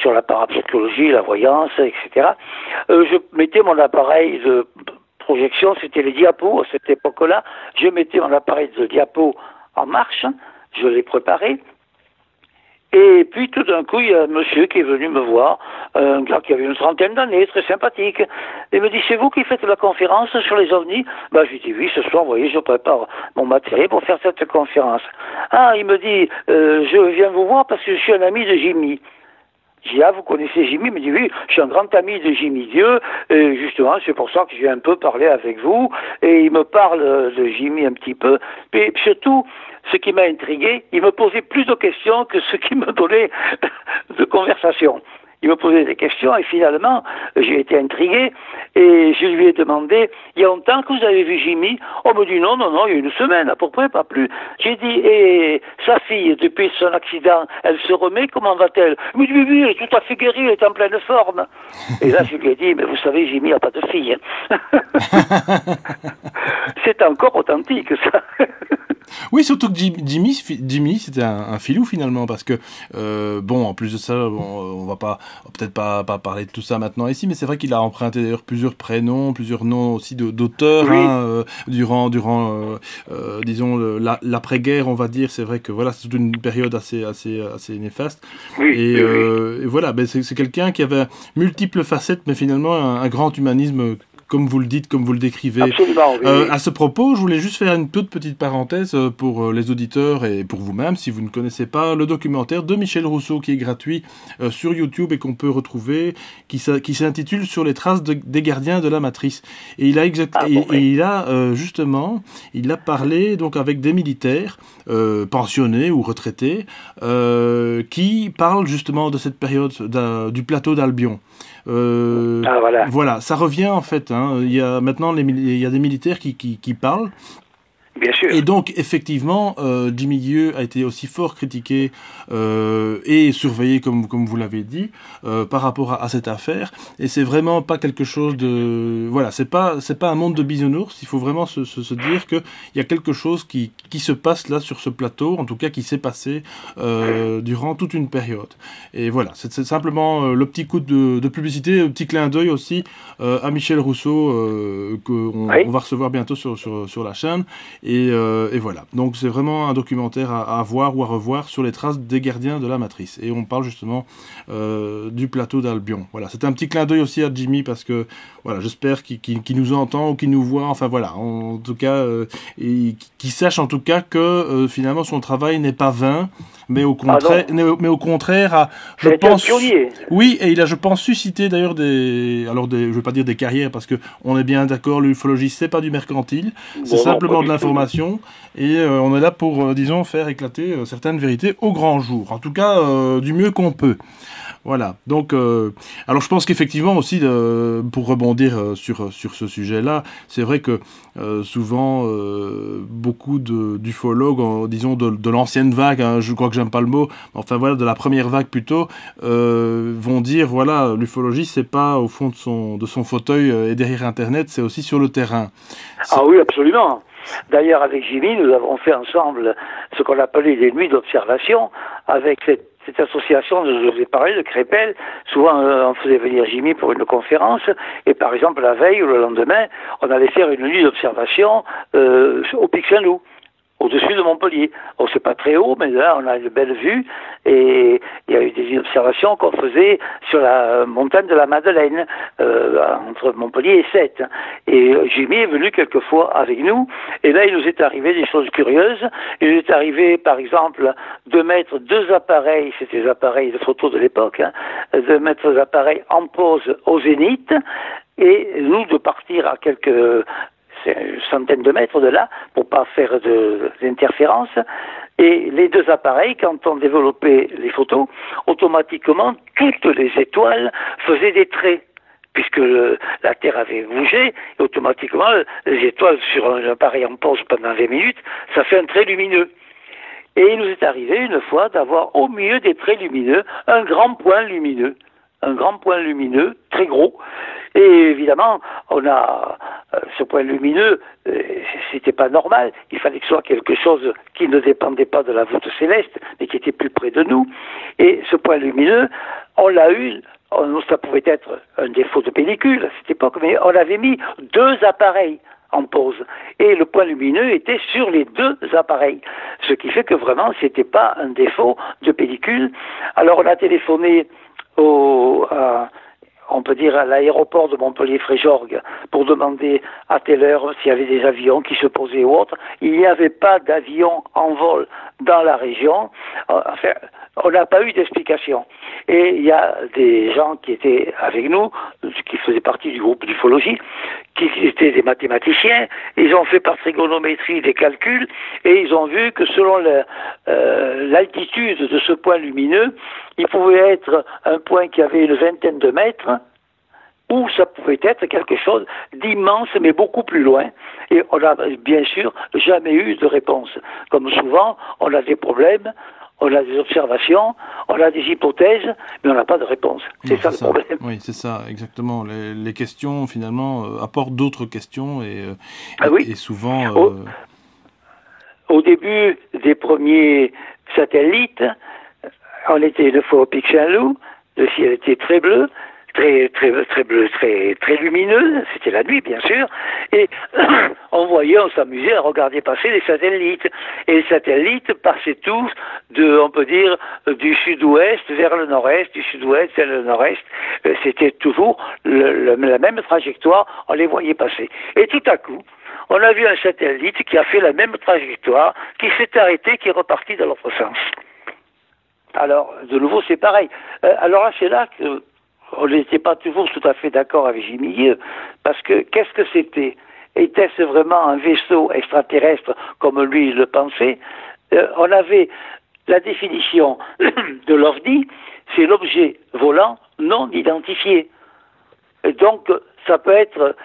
sur la parapsychologie, la voyance, etc., je mettais mon appareil de projection, c'était les diapos à cette époque-là, je mettais mon appareil de diapo en marche, je l'ai préparé, et puis tout d'un coup, il y a un monsieur qui est venu me voir, un gars qui avait une trentaine d'années, très sympathique. Il me dit, c'est vous qui faites la conférence sur les ovnis? Je lui dis, oui, ce soir, vous voyez, je prépare mon matériel pour faire cette conférence. Ah, il me dit, je viens vous voir parce que je suis un ami de Jimmy. J'ai dit, ah, vous connaissez Jimmy? Il me dit, oui, je suis un grand ami de Jimmy Dieu, et justement, c'est pour ça que je viens un peu parler avec vous, et il me parle de Jimmy un petit peu, et surtout, ce qui m'a intrigué, il me posait plus de questions que ce qu'il me donnait de conversation. Il me posait des questions et finalement, j'ai été intrigué et je lui ai demandé, il y a longtemps que vous avez vu Jimmy? On me dit non, il y a une semaine à peu près, pas plus. J'ai dit, et sa fille, depuis son accident, elle se remet, comment va-t-elle? Il me dit, oui, elle est tout à fait guérie, elle est en pleine forme. Et là, je lui ai dit, mais vous savez, Jimmy n'a pas de fille. C'est encore authentique, ça. Oui, surtout que Jimmy c'était un filou finalement, parce que en plus de ça, on va peut-être pas parler de tout ça maintenant ici, mais c'est vrai qu'il a emprunté d'ailleurs plusieurs prénoms, plusieurs noms aussi d'auteurs, oui. Durant disons l'après-guerre, on va dire. C'est vrai que voilà, c'est toute une période assez néfaste. Oui, et voilà, c'est quelqu'un qui avait multiples facettes, mais finalement un grand humanisme, comme vous le dites, comme vous le décrivez. Absolument, oui. À ce propos, je voulais juste faire une toute petite parenthèse pour les auditeurs et pour vous-même, si vous ne connaissez pas le documentaire de Michel Rousseau qui est gratuit sur YouTube et qu'on peut retrouver, qui s'intitule Sur les traces des gardiens de la matrice. Et il a justement parlé donc avec des militaires pensionnés ou retraités qui parlent justement de cette période du plateau d'Albion. Voilà, ça revient en fait. Il y a maintenant il y a des militaires qui parlent. Bien sûr. Et donc, effectivement, Jimmy Dieu a été aussi fort critiqué et surveillé, comme vous l'avez dit, par rapport à cette affaire. Et c'est vraiment pas quelque chose de... Voilà, c'est pas un monde de bisounours. Il faut vraiment se dire qu'il y a quelque chose qui se passe là sur ce plateau, en tout cas qui s'est passé durant toute une période. Et voilà, c'est simplement le petit coup de publicité, le petit clin d'œil aussi à Michel Rousseau qu'on va recevoir bientôt sur la chaîne. Et voilà, donc c'est vraiment un documentaire à voir ou à revoir sur les traces des gardiens de la matrice. Et on parle justement du plateau d'Albion. Voilà, c'est un petit clin d'œil aussi à Jimmy parce que voilà, j'espère qu'il nous entend ou qu'il nous voit. Enfin voilà, en tout cas, qu'il sache en tout cas que finalement son travail n'est pas vain, mais au contraire, je pense, oui, et il a, je pense, suscité d'ailleurs je vais pas dire des carrières parce que on est bien d'accord, l'ufologie c'est pas du mercantile, c'est simplement de l'information. Et on est là pour, disons, faire éclater certaines vérités au grand jour. En tout cas, du mieux qu'on peut. Voilà. Donc, alors je pense qu'effectivement aussi, pour rebondir sur ce sujet-là, c'est vrai que souvent, beaucoup d'ufologues, disons de l'ancienne vague, je crois que j'aime pas le mot, mais enfin voilà, de la première vague plutôt, vont dire, voilà, l'ufologie, c'est pas au fond de son fauteuil et derrière Internet, c'est aussi sur le terrain. Ah oui, absolument. D'ailleurs, avec Jimmy, nous avons fait ensemble ce qu'on appelait des nuits d'observation avec cette association, je vous ai parlé de Crépel, souvent on faisait venir Jimmy pour une conférence, et par exemple la veille ou le lendemain, on allait faire une nuit d'observation au Pic Saint-Loup, au-dessus de Montpellier. Bon, c'est pas très haut, mais là, on a une belle vue, et il y a eu des observations qu'on faisait sur la montagne de la Madeleine, entre Montpellier et Sète. Et Jimmy est venu quelquefois avec nous, et là, il nous est arrivé des choses curieuses. Il nous est arrivé, par exemple, de mettre deux appareils, c'était des appareils de photo de l'époque, de mettre des appareils en pose au zénith, et nous de partir à quelques centaines de mètres de là, pour pas faire d'interférence. Et les deux appareils, quand on développait les photos, automatiquement, toutes les étoiles faisaient des traits, puisque la Terre avait bougé, et automatiquement, les étoiles sur un appareil en pause pendant 20 minutes, ça fait un trait lumineux. Et il nous est arrivé une fois d'avoir au milieu des traits lumineux un grand point lumineux, très gros. Et évidemment, on a ce point lumineux, c'était pas normal. Il fallait que ce soit quelque chose qui ne dépendait pas de la voûte céleste, mais qui était plus près de nous. Et ce point lumineux, on l'a eu. Ça pouvait être un défaut de pellicule à cette époque, mais on avait mis deux appareils en pause. Et le point lumineux était sur les deux appareils. Ce qui fait que vraiment, c'était pas un défaut de pellicule. Alors on a téléphoné on peut dire à l'aéroport de Montpellier-Fréjorgues pour demander à telle heure s'il y avait des avions qui se posaient ou autre. Il n'y avait pas d'avion en vol dans la région. Enfin, on n'a pas eu d'explication. Et il y a des gens qui étaient avec nous, qui faisaient partie du groupe d'ufologie, qui étaient des mathématiciens. Ils ont fait par trigonométrie des calculs et ils ont vu que selon l'altitude de ce point lumineux, il pouvait être un point qui avait une vingtaine de mètres, ou ça pouvait être quelque chose d'immense, mais beaucoup plus loin. Et on n'a bien sûr jamais eu de réponse. Comme souvent, on a des problèmes, on a des observations, on a des hypothèses, mais on n'a pas de réponse. C'est ça le problème. Oui, c'est ça, exactement. Les questions, finalement, apportent d'autres questions et souvent... Au début des premiers satellites, on était une fois au Pic Saint-Loup, le ciel était très bleu, très bleu, très lumineux, c'était la nuit bien sûr, et on s'amusait à regarder passer les satellites. Et les satellites passaient tous on peut dire, du sud-ouest vers le nord-est, du sud-ouest vers le nord-est. C'était toujours la même trajectoire, on les voyait passer. Et tout à coup, on a vu un satellite qui a fait la même trajectoire, qui s'est arrêté, qui est reparti dans l'autre sens. Alors, de nouveau, c'est pareil. Alors là, c'est là que on n'était pas toujours tout à fait d'accord avec Jimmy Guilleux, parce que qu'est-ce que c'était? Était-ce vraiment un vaisseau extraterrestre comme lui le pensait? On avait la définition de l'OVNI, c'est l'objet volant non identifié. Et donc, ça peut être...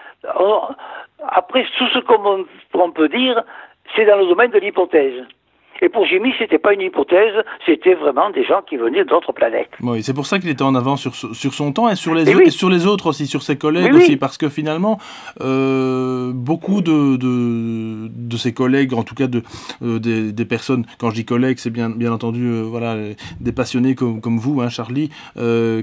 Après, tout ce qu'on peut dire, c'est dans le domaine de l'hypothèse. Et pour Jimmy, c'était pas une hypothèse, c'était vraiment des gens qui venaient d'autres planètes. Oui, c'est pour ça qu'il était en avant sur son temps et sur les autres aussi, sur ses collègues aussi, parce que finalement, beaucoup de ses collègues, en tout cas des personnes, quand je dis collègues, c'est bien entendu, des passionnés comme vous, hein, Charlie,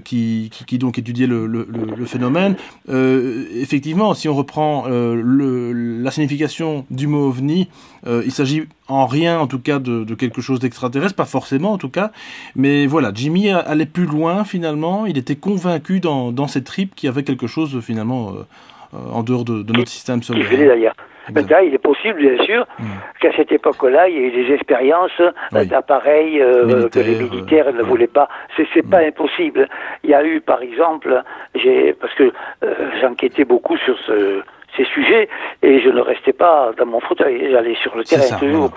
qui donc étudiaient le phénomène. Effectivement, si on reprend la signification du mot OVNI, il s'agit en rien, en tout cas, de quelque chose d'extraterrestre, pas forcément, en tout cas. Mais voilà, Jimmy allait plus loin, finalement. Il était convaincu dans ses tripes qu'il y avait quelque chose, finalement, en dehors de notre système solaire. D'ailleurs. Maintenant, il est possible, bien sûr, qu'à cette époque-là, il y ait eu des expériences d'appareils que les militaires ne voulaient pas. C'est pas impossible. Il y a eu, par exemple, parce que j'enquêtais beaucoup sur ces sujets, et je ne restais pas dans mon fauteuil, j'allais sur le terrain toujours. Voilà.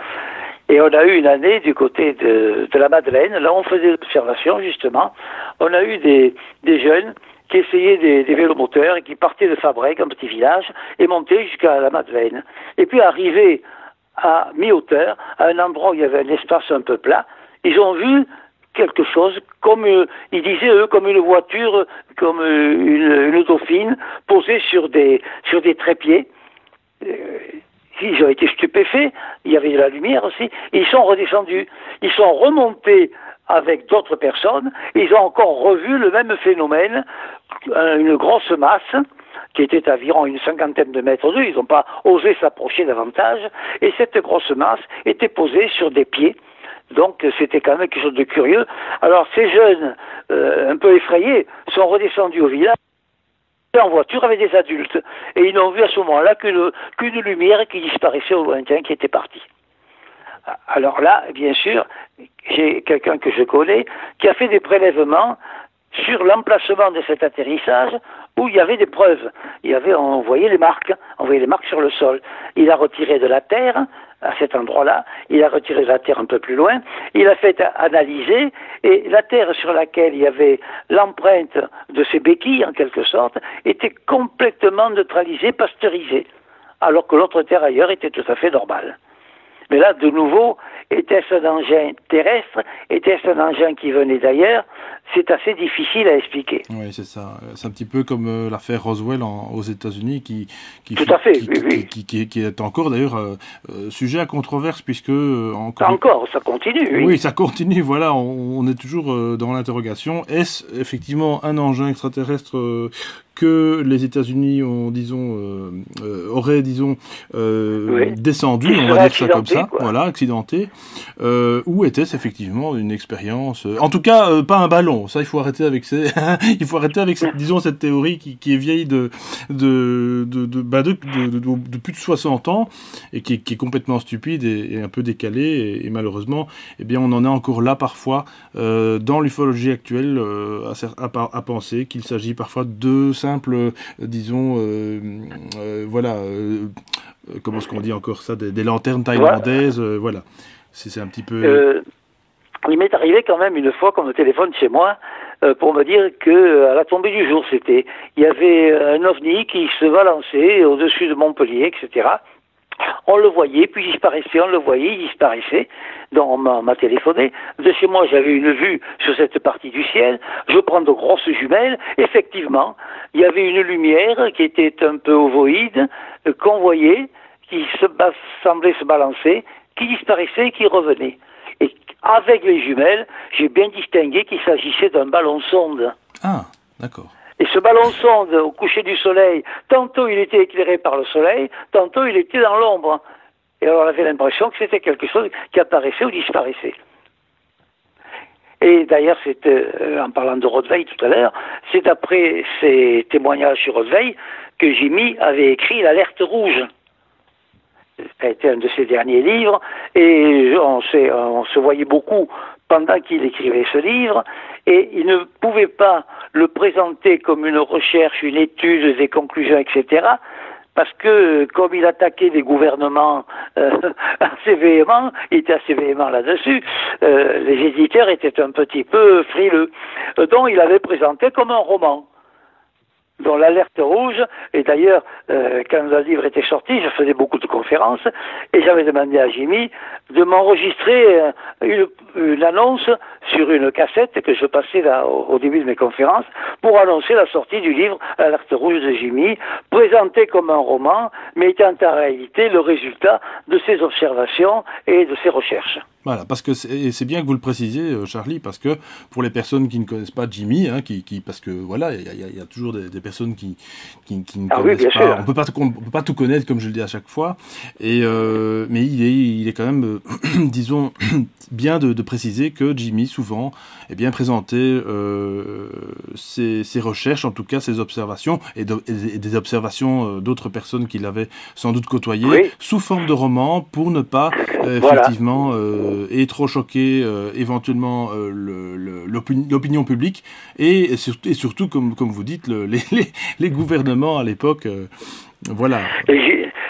Et on a eu une année du côté de la Madeleine, là on faisait l'observation justement, on a eu des jeunes qui essayaient des vélomoteurs et qui partaient de Fabrègues, un petit village, et montaient jusqu'à la Madeleine. Et puis arrivés à mi-hauteur, à un endroit où il y avait un espace un peu plat, ils ont vu quelque chose, comme ils disaient eux, comme une voiture, comme une dauphine posée sur des trépieds. ils ont été stupéfaits, il y avait de la lumière aussi, et ils sont redescendus. Ils sont remontés avec d'autres personnes, et ils ont encore revu le même phénomène, une grosse masse, qui était à environ une cinquantaine de mètres d'eux, ils n'ont pas osé s'approcher davantage, et cette grosse masse était posée sur des pieds. Donc c'était quand même quelque chose de curieux. Alors ces jeunes, un peu effrayés, sont redescendus au village en voiture avec des adultes. Et ils n'ont vu à ce moment-là qu'une lumière qui disparaissait au lointain, qui était partie. Alors là, bien sûr, j'ai quelqu'un que je connais qui a fait des prélèvements sur l'emplacement de cet atterrissage où il y avait des preuves. On voyait les marques sur le sol. Il a retiré de la terre à cet endroit-là, il a retiré de la terre un peu plus loin, il a fait analyser, et la terre sur laquelle il y avait l'empreinte de ces béquilles, en quelque sorte, était complètement neutralisée, pasteurisée, alors que l'autre terre ailleurs était tout à fait normale. Mais là, de nouveau, était-ce un engin terrestre? Était-ce un engin qui venait d'ailleurs? C'est assez difficile à expliquer. Oui, c'est ça. C'est un petit peu comme l'affaire Roswell aux États-Unis qui est encore d'ailleurs sujet à controverse puisque encore ça continue. Oui, oui ça continue. Voilà, on est toujours dans l'interrogation. Est-ce effectivement un engin extraterrestre que les États-Unis auraient descendu, on va dire ça comme ça, quoi. Voilà, accidenté, ou était-ce effectivement une expérience, en tout cas pas un ballon. Ça, il faut arrêter avec cette théorie qui est vieille de plus de 60 ans et qui est complètement stupide et un peu décalée et malheureusement, eh bien, on en est encore là parfois dans l'ufologie actuelle à penser qu'il s'agit parfois de simples, comment est-ce qu'on dit encore ça, des lanternes thaïlandaises, voilà. C'est un petit peu... Il m'est arrivé quand même une fois qu'on me téléphone chez moi pour me dire que à la tombée du jour, il y avait un ovni qui se balançait au-dessus de Montpellier, etc. On le voyait, puis il disparaissait, on le voyait, il disparaissait. Donc on m'a téléphoné. De chez moi, j'avais une vue sur cette partie du ciel. Je prends de grosses jumelles. Effectivement, il y avait une lumière qui était un peu ovoïde, qu'on voyait, qui semblait se balancer, qui disparaissait, qui revenait. Et avec les jumelles, j'ai bien distingué qu'il s'agissait d'un ballon sonde. Ah, d'accord. Et ce ballon sonde, au coucher du soleil, tantôt il était éclairé par le soleil, tantôt il était dans l'ombre. Et alors on avait l'impression que c'était quelque chose qui apparaissait ou disparaissait. Et d'ailleurs, en parlant de Rodveil tout à l'heure, c'est après ces témoignages sur Rodveil que Jimmy avait écrit l'Alerte rouge. Ça a été un de ses derniers livres, et on se voyait beaucoup pendant qu'il écrivait ce livre, et il ne pouvait pas le présenter comme une recherche, une étude, des conclusions, etc., parce que comme il attaquait des gouvernements assez véhéments, il était assez véhément là-dessus, les éditeurs étaient un petit peu frileux. Donc il avait présenté comme un roman, dont l'Alerte rouge, et d'ailleurs, quand le livre était sorti, je faisais beaucoup de conférences, et j'avais demandé à Jimmy de m'enregistrer une annonce sur une cassette que je passais là, au début de mes conférences, pour annoncer la sortie du livre L'Alerte rouge de Jimmy, présenté comme un roman, mais étant en réalité le résultat de ses observations et de ses recherches. Voilà, parce que c'est bien que vous le précisiez, Charlie, parce que pour les personnes qui ne connaissent pas Jimmy, parce que voilà, il y a toujours des personnes qui ne connaissent pas. Sûr. On peut pas tout connaître, comme je le dis à chaque fois. Et mais il est quand même, disons, bien de préciser que Jimmy souvent, présentait ses recherches, en tout cas ses observations et des observations d'autres personnes qu'il avait sans doute côtoyées, sous forme de roman, pour ne pas effectivement et trop choquer éventuellement l'opinion publique et surtout comme vous dites les gouvernements à l'époque voilà.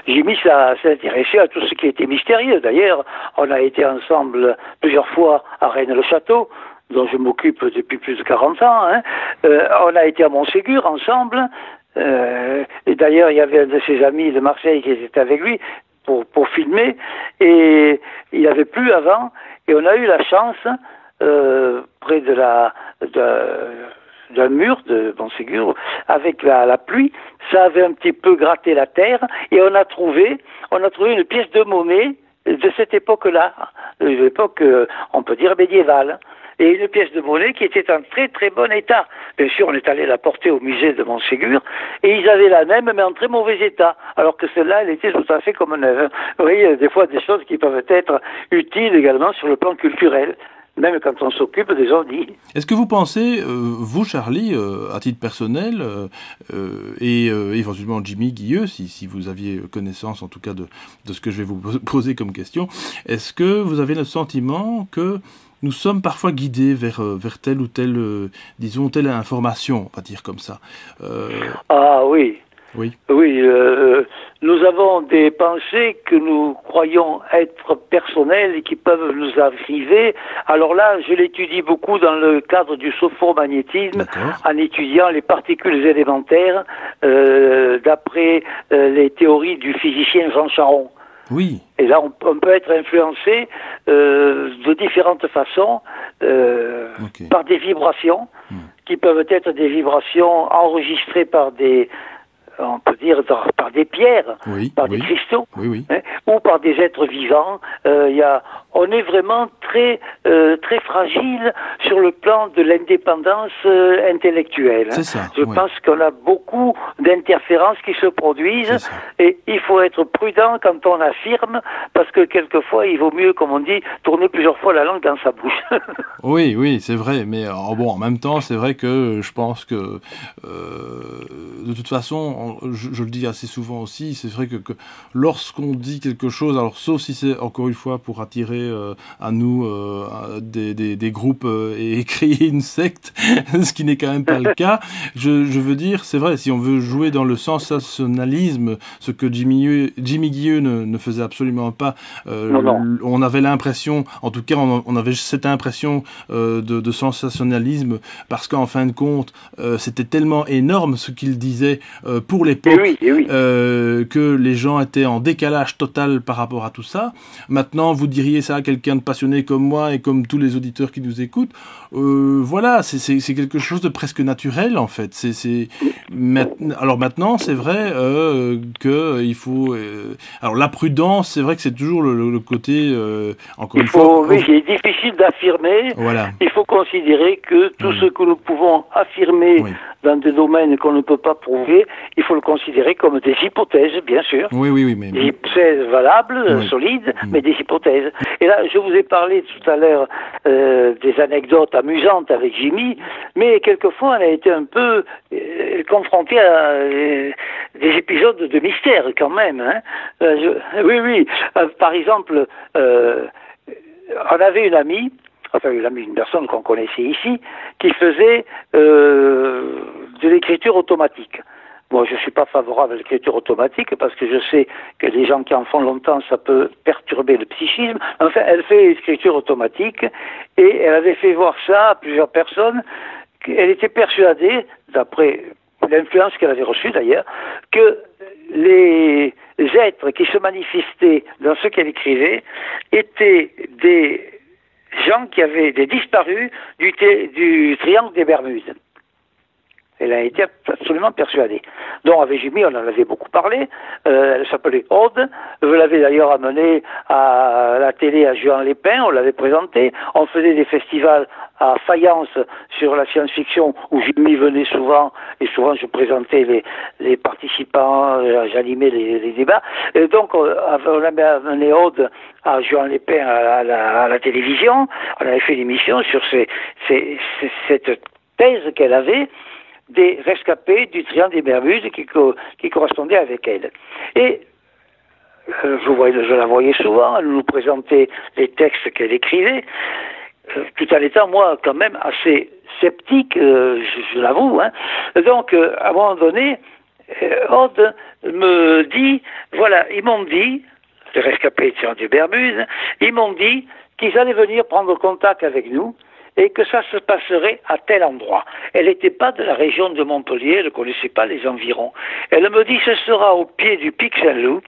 Jimmy s'est intéressé à tout ce qui était mystérieux. D'ailleurs, on a été ensemble plusieurs fois à Rennes-le-Château, dont je m'occupe depuis plus de 40 ans. On a été à Montségur ensemble. Et d'ailleurs, il y avait un de ses amis de Marseille qui était avec lui pour filmer, et il avait plu avant, et on a eu la chance, près de d'un mur de Montségur, avec la pluie, ça avait un petit peu gratté la terre, et on a trouvé une pièce de monnaie de cette époque-là, l'époque, on peut dire médiévale, et une pièce de monnaie qui était en très très bon état. Bien sûr, on est allé la porter au musée de Montségur, et ils avaient la même, mais en très mauvais état, alors que celle-là, elle était tout à fait comme neuve. Vous voyez, des fois, des choses qui peuvent être utiles également sur le plan culturel, même quand on s'occupe des ordi. Est-ce que vous pensez, vous Charlie, à titre personnel, et éventuellement Jimmy Guilleux, si vous aviez connaissance en tout cas de ce que je vais vous poser comme question, est-ce que vous avez le sentiment que nous sommes parfois guidés vers telle ou telle, disons, telle information, on va dire comme ça Ah oui. Oui. Oui, nous avons des pensées que nous croyons être personnelles et qui peuvent nous arriver. Alors là, je l'étudie beaucoup dans le cadre du sophomagnétisme, en étudiant les particules élémentaires d'après les théories du physicien Jean Charron. Oui. Et là, on peut être influencé de différentes façons par des vibrations qui peuvent être des vibrations enregistrées par on peut dire par des pierres, par des cristaux, hein, ou par des êtres vivants. On est vraiment très très fragile sur le plan de l'indépendance intellectuelle. C'est ça, Je pense qu'on a beaucoup d'interférences qui se produisent et il faut être prudent quand on affirme, parce que quelquefois il vaut mieux, comme on dit, tourner plusieurs fois la langue dans sa bouche. Oui, c'est vrai, mais en même temps, c'est vrai que je pense que de toute façon, je le dis assez souvent aussi, c'est vrai que lorsqu'on dit quelque chose, alors sauf si c'est encore une fois pour attirer à nous des groupes et créer une secte, ce qui n'est quand même pas le cas, je veux dire, c'est vrai, si on veut jouer dans le sensationnalisme, ce que Jimmy Guilleux ne faisait absolument pas, on avait l'impression, en tout cas on avait cette impression de sensationnalisme, parce qu'en fin de compte, c'était tellement énorme ce qu'il disait pour l'époque, que les gens étaient en décalage total par rapport à tout ça. Maintenant, vous diriez ça à quelqu'un de passionné comme moi et comme tous les auditeurs qui nous écoutent, voilà, c'est quelque chose de presque naturel en fait. Alors maintenant, c'est vrai que il faut. Alors la prudence, c'est vrai que c'est toujours le côté. Encore une fois. Oui, il est difficile d'affirmer. Voilà. Il faut considérer que tout ce que nous pouvons affirmer dans des domaines qu'on ne peut pas prouver, il faut le considérer comme des hypothèses, bien sûr. Oui, mais... Des hypothèses valables, solides, mais des hypothèses. Et là, je vous ai parlé tout à l'heure des anecdotes amusantes avec Jimmy, mais quelquefois, on a été un peu confronté à des épisodes de mystère, quand même. Hein. Oui. Par exemple, on avait une amie, une personne qu'on connaissait ici, qui faisait de l'écriture automatique. Moi, je ne suis pas favorable à l'écriture automatique parce que je sais que les gens qui en font longtemps, ça peut perturber le psychisme. Enfin, elle fait l'écriture automatique et elle avait fait voir ça à plusieurs personnes. Elle était persuadée, d'après l'influence qu'elle avait reçue d'ailleurs, que les êtres qui se manifestaient dans ce qu'elle écrivait étaient des gens qui avaient des disparus du triangle des Bermudes. Elle a été absolument persuadée. Donc avec Jimmy, on en avait beaucoup parlé. Elle s'appelait Aude. Je l'avais d'ailleurs amenée à la télé à Juan-les-Pins. On l'avait présentée. On faisait des festivals à Fayence sur la science-fiction où Jimmy venait souvent. Et souvent, je présentais les participants, j'animais les débats. Et donc, on avait amené Aude à Juan-les-Pins à la télévision. On avait fait une émission sur cette thèse qu'elle avait des rescapés du triangle des Bermudes qui correspondaient avec elle. Et je la voyais souvent, elle nous présentait les textes qu'elle écrivait, tout en étant, moi, quand même assez sceptique, je l'avoue. Hein. Donc, à un moment donné, Aude me dit, voilà, ils m'ont dit, les rescapés du triangle des Bermudes, ils m'ont dit qu'ils allaient venir prendre contact avec nous, et que ça se passerait à tel endroit. Elle n'était pas de la région de Montpellier, elle ne connaissait pas les environs. Elle me dit ce sera au pied du pic Saint-Loup.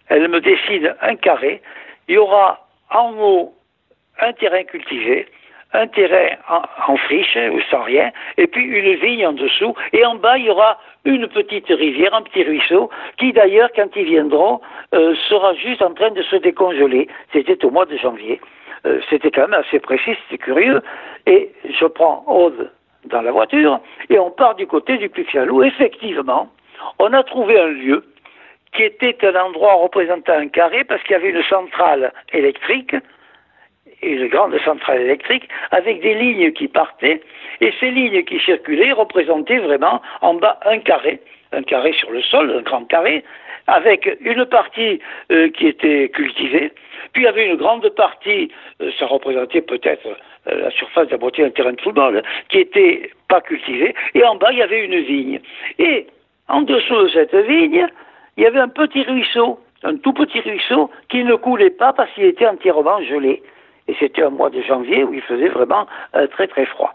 Elle me dessine un carré. Il y aura en haut un terrain cultivé, un terrain en friche, ou sans rien, et puis une vigne en dessous, et en bas, il y aura une petite rivière, un petit ruisseau, qui d'ailleurs, quand ils viendront, sera juste en train de se décongeler. C'était au mois de janvier. C'était quand même assez précis, c'était curieux. Et je prends Aude dans la voiture, et on part du côté du Puy-Fialou. Effectivement, on a trouvé un lieu qui était un endroit représentant un carré, parce qu'il y avait une centrale électrique, une grande centrale électrique, avec des lignes qui partaient, et ces lignes qui circulaient représentaient vraiment en bas un carré sur le sol, un grand carré, avec une partie qui était cultivée, puis il y avait une grande partie, ça représentait peut-être la surface de la moitié d'un terrain de football, qui était pas cultivée, et en bas il y avait une vigne. Et en dessous de cette vigne, il y avait un petit ruisseau, un tout petit ruisseau qui ne coulait pas parce qu'il était entièrement gelé. Et c'était un mois de janvier où il faisait vraiment très très froid.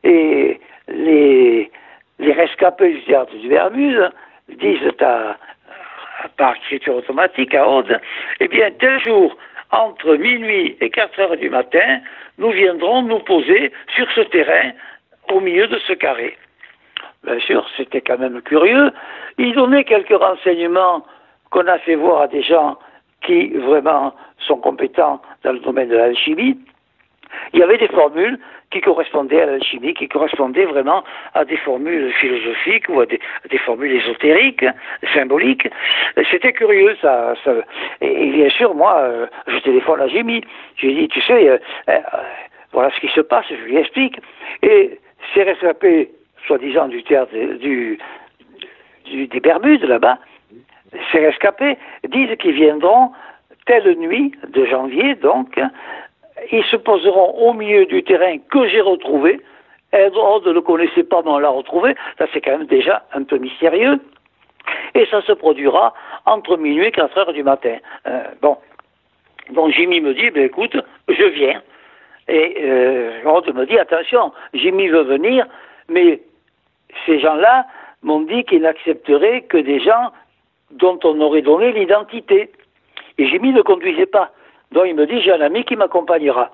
Et les rescapés du théâtre du Bermude disent par écriture automatique à Aude, eh bien tel jour, entre minuit et 4 heures du matin, nous viendrons nous poser sur ce terrain au milieu de ce carré. Bien sûr, c'était quand même curieux. Il donnait quelques renseignements qu'on a fait voir à des gens qui vraiment sont compétents dans le domaine de l'alchimie. Il y avait des formules qui correspondaient à l'alchimie, qui correspondaient vraiment à des formules philosophiques ou à des formules ésotériques, symboliques. C'était curieux, ça. Et bien sûr, moi, je téléphone à Jimmy. Je lui dis, tu sais, voilà ce qui se passe, je lui explique. Et ces rescapés, soi-disant du théâtre des Bermudes, là-bas, ces rescapés disent qu'ils viendront telle nuit de janvier, donc, ils se poseront au milieu du terrain que j'ai retrouvé. On ne le connaissait pas, mais on l'a retrouvé. Ça, c'est quand même déjà un peu mystérieux. Et ça se produira entre minuit et 4 heures du matin. Bon. Donc Jimmy me dit, ben, écoute, je viens. Et Aude me dit, attention, Jimmy veut venir, mais ces gens-là m'ont dit qu'ils n'accepteraient que des gens dont on aurait donné l'identité. Et Jimmy ne conduisait pas. Donc il me dit, j'ai un ami qui m'accompagnera.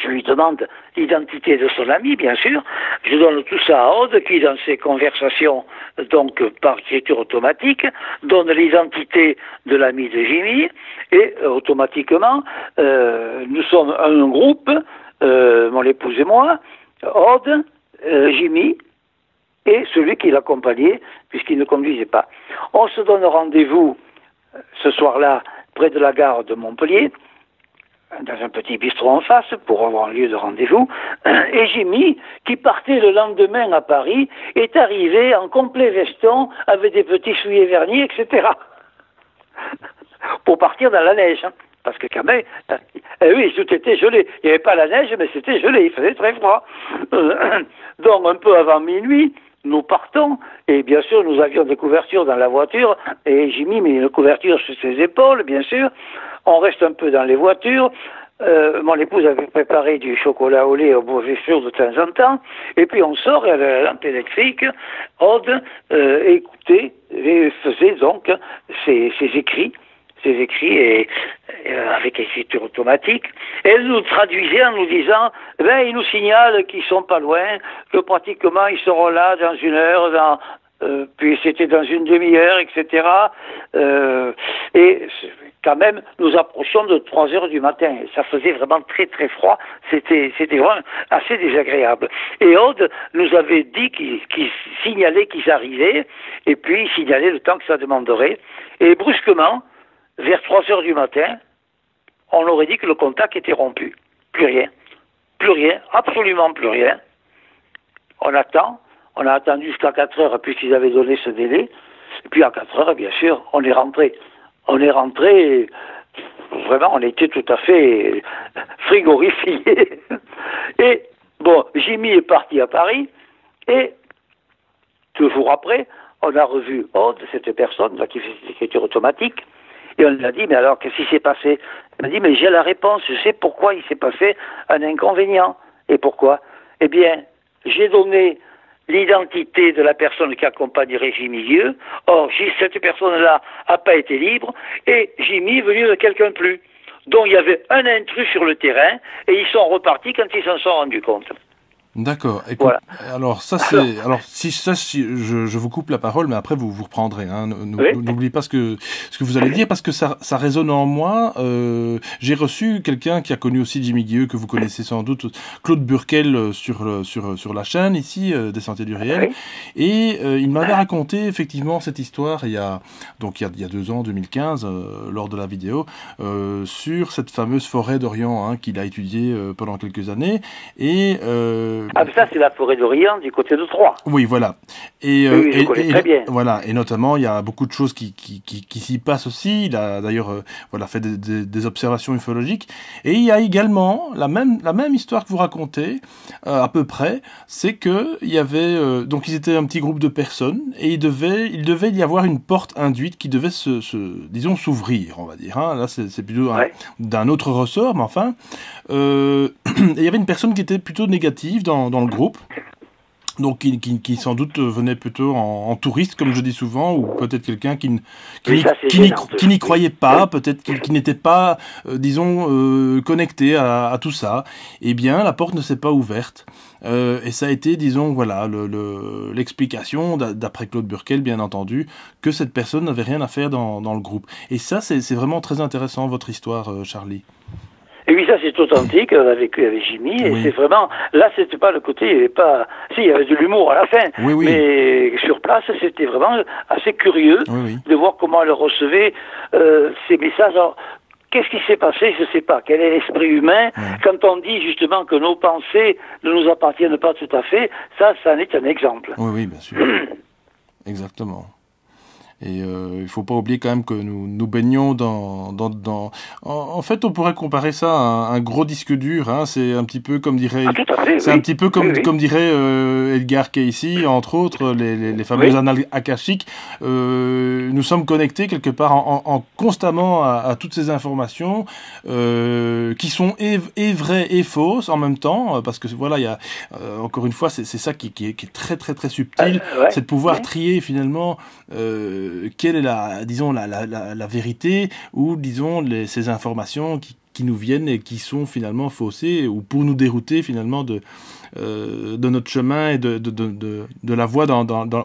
Je lui demande l'identité de son ami, bien sûr. Je donne tout ça à Aude, qui, dans ses conversations, donc par écriture automatique, donne l'identité de l'ami de Jimmy. Et automatiquement, nous sommes un groupe, mon épouse et moi, Aude, Jimmy, et celui qui l'accompagnait, puisqu'il ne conduisait pas. On se donne rendez-vous ce soir-là, près de la gare de Montpellier, dans un petit bistrot en face, pour avoir un lieu de rendez-vous. Et Jimmy, qui partait le lendemain à Paris, est arrivé en complet veston, avec des petits souliers vernis, etc. Pour partir dans la neige. Hein. Parce que quand même, oui, tout était gelé. Il n'y avait pas la neige, mais c'était gelé, il faisait très froid. Donc, un peu avant minuit, nous partons, et bien sûr, nous avions des couvertures dans la voiture, et Jimmy met une couverture sur ses épaules, bien sûr. On reste un peu dans les voitures. Mon épouse avait préparé du chocolat au lait au Beaujolais de temps en temps, et puis on sort à la lampe électrique. Aude écoutait et faisait donc ses écrits et avec écriture automatique. Elle nous traduisait en nous disant, ben, ils nous signalent qu'ils sont pas loin, que pratiquement ils seront là dans une heure, puis c'était dans une demi-heure, etc. Et quand même, nous approchions de 3 heures du matin. Ça faisait vraiment très très froid. C'était vraiment assez désagréable. Et Aude nous avait dit qu'il signalait qu'ils arrivaient, et puis il signalait le temps que ça demanderait. Et brusquement, vers 3 heures du matin, on aurait dit que le contact était rompu. Plus rien, absolument plus rien. On a attendu jusqu'à 4 heures puisqu'ils avaient donné ce délai. Et puis à 4 heures, bien sûr, on est rentré. Vraiment, on était tout à fait frigorifiés. Et bon, Jimmy est parti à Paris, et 2 jours après, on a revu Aude, cette personne là, qui fait cette écriture automatique, et on lui a dit, mais alors, qu'est-ce qui s'est passé? Elle m'a dit, mais j'ai la réponse, je sais pourquoi il s'est passé un inconvénient. Et pourquoi? Eh bien, j'ai donné l'identité de la personne qui accompagnerait Jimmy Guilleux. Or, cette personne-là n'a pas été libre, et Jimmy est venu de quelqu'un de plus. dont il y avait un intrus sur le terrain, et ils sont repartis quand ils s'en sont rendus compte. D'accord. Écoute, Voilà. alors ça c'est, alors si je vous coupe la parole, mais après vous reprendrez. Hein. Oui. N'oubliez pas ce que vous allez dire parce que ça résonne en moi. J'ai reçu quelqu'un qui a connu aussi Jimmy Guilleux, que vous connaissez sans doute, Claude Burkel sur la chaîne ici des Sentiers du Réel, Oui. et il m'avait raconté effectivement cette histoire il y a 2 ans, 2015, lors de la vidéo, sur cette fameuse forêt d'Orient, hein, qu'il a étudiée pendant quelques années, et Ah, mais ça, c'est la forêt d'Orient du côté de Troyes. oui, voilà. Et, Oui, je connais très bien. Voilà. Et notamment, il y a beaucoup de choses qui s'y passent aussi. Il a d'ailleurs, voilà, fait des observations ufologiques. Et il y a également la même histoire que vous racontez, à peu près. C'est que il y avait, donc ils étaient un petit groupe de personnes et il devait y avoir une porte induite qui devait disons, s'ouvrir, on va dire. Hein. Là, c'est plutôt d'un autre ressort, mais enfin, et il y avait une personne qui était plutôt négative dans le groupe. Donc qui sans doute venait plutôt en touriste, comme je dis souvent, ou peut-être quelqu'un qui n'y croyait pas, peut-être qui n'était pas, disons, connecté à tout ça. Eh bien, la porte ne s'est pas ouverte. Et ça a été, disons, voilà, l'explication, d'après Claude Burkel, bien entendu, que cette personne n'avait rien à faire dans le groupe. Et ça, c'est vraiment très intéressant, votre histoire, Charlie. Et oui, ça c'est authentique, on a vécu avec Jimmy, et c'est vraiment, là c'était pas le côté, il y avait pas, si, il y avait de l'humour à la fin, mais sur place c'était vraiment assez curieux de voir comment elle recevait ces messages. Alors, qu'est-ce qui s'est passé? Je sais pas. Quel est l'esprit humain? Quand on dit justement que nos pensées ne nous appartiennent pas tout à fait, ça en est un exemple. Oui, bien sûr. Exactement. Et il faut pas oublier quand même que nous baignons en fait, on pourrait comparer ça à un gros disque dur, hein. C'est un petit peu comme dirait un petit peu comme dirait Edgar Cayce, entre autres, les fameux annales akashiques. Nous sommes connectés quelque part en constamment à toutes ces informations qui sont et vraies et fausses en même temps, parce que voilà, il y a encore une fois, c'est ça qui est très très très subtil, c'est de pouvoir trier finalement quelle est la vérité, ou disons ces informations qui nous viennent et qui sont finalement faussées, ou pour nous dérouter finalement de notre chemin et de la voie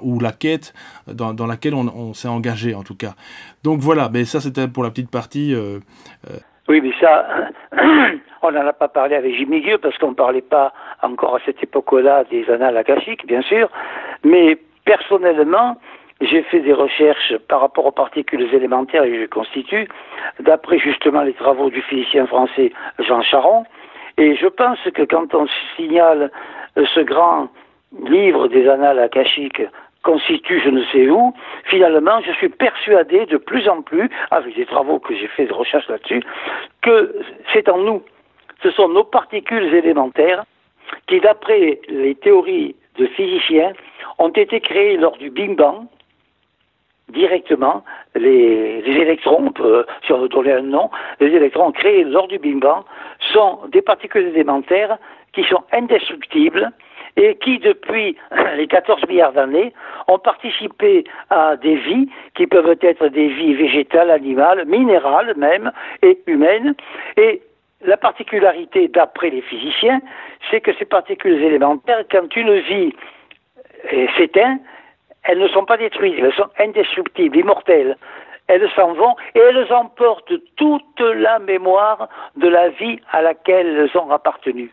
ou la quête dans laquelle on s'est engagé en tout cas. Donc voilà, mais ça c'était pour la petite partie. Oui, mais ça, on n'en a pas parlé avec Jimmy Guilleux parce qu'on ne parlait pas encore à cette époque-là des annales akashiques, bien sûr, mais personnellement, j'ai fait des recherches par rapport aux particules élémentaires que je constitue, d'après justement les travaux du physicien français Jean Charron, et je pense que quand on signale ce grand livre des annales akashiques constitue je ne sais où, finalement je suis persuadé de plus en plus, avec des travaux que j'ai fait de recherche là-dessus, que c'est en nous. Ce sont nos particules élémentaires qui, d'après les théories de physiciens, ont été créées lors du Big Bang, directement. Les électrons, si on veut donner un nom, les électrons créés lors du Big Bang sont des particules élémentaires qui sont indestructibles et qui, depuis les 14 milliards d'années, ont participé à des vies qui peuvent être des vies végétales, animales, minérales même, et humaines. Et la particularité, d'après les physiciens, c'est que ces particules élémentaires, quand une vie s'éteint, elles ne sont pas détruites, elles sont indestructibles, immortelles. Elles s'en vont et elles emportent toute la mémoire de la vie à laquelle elles ont appartenu.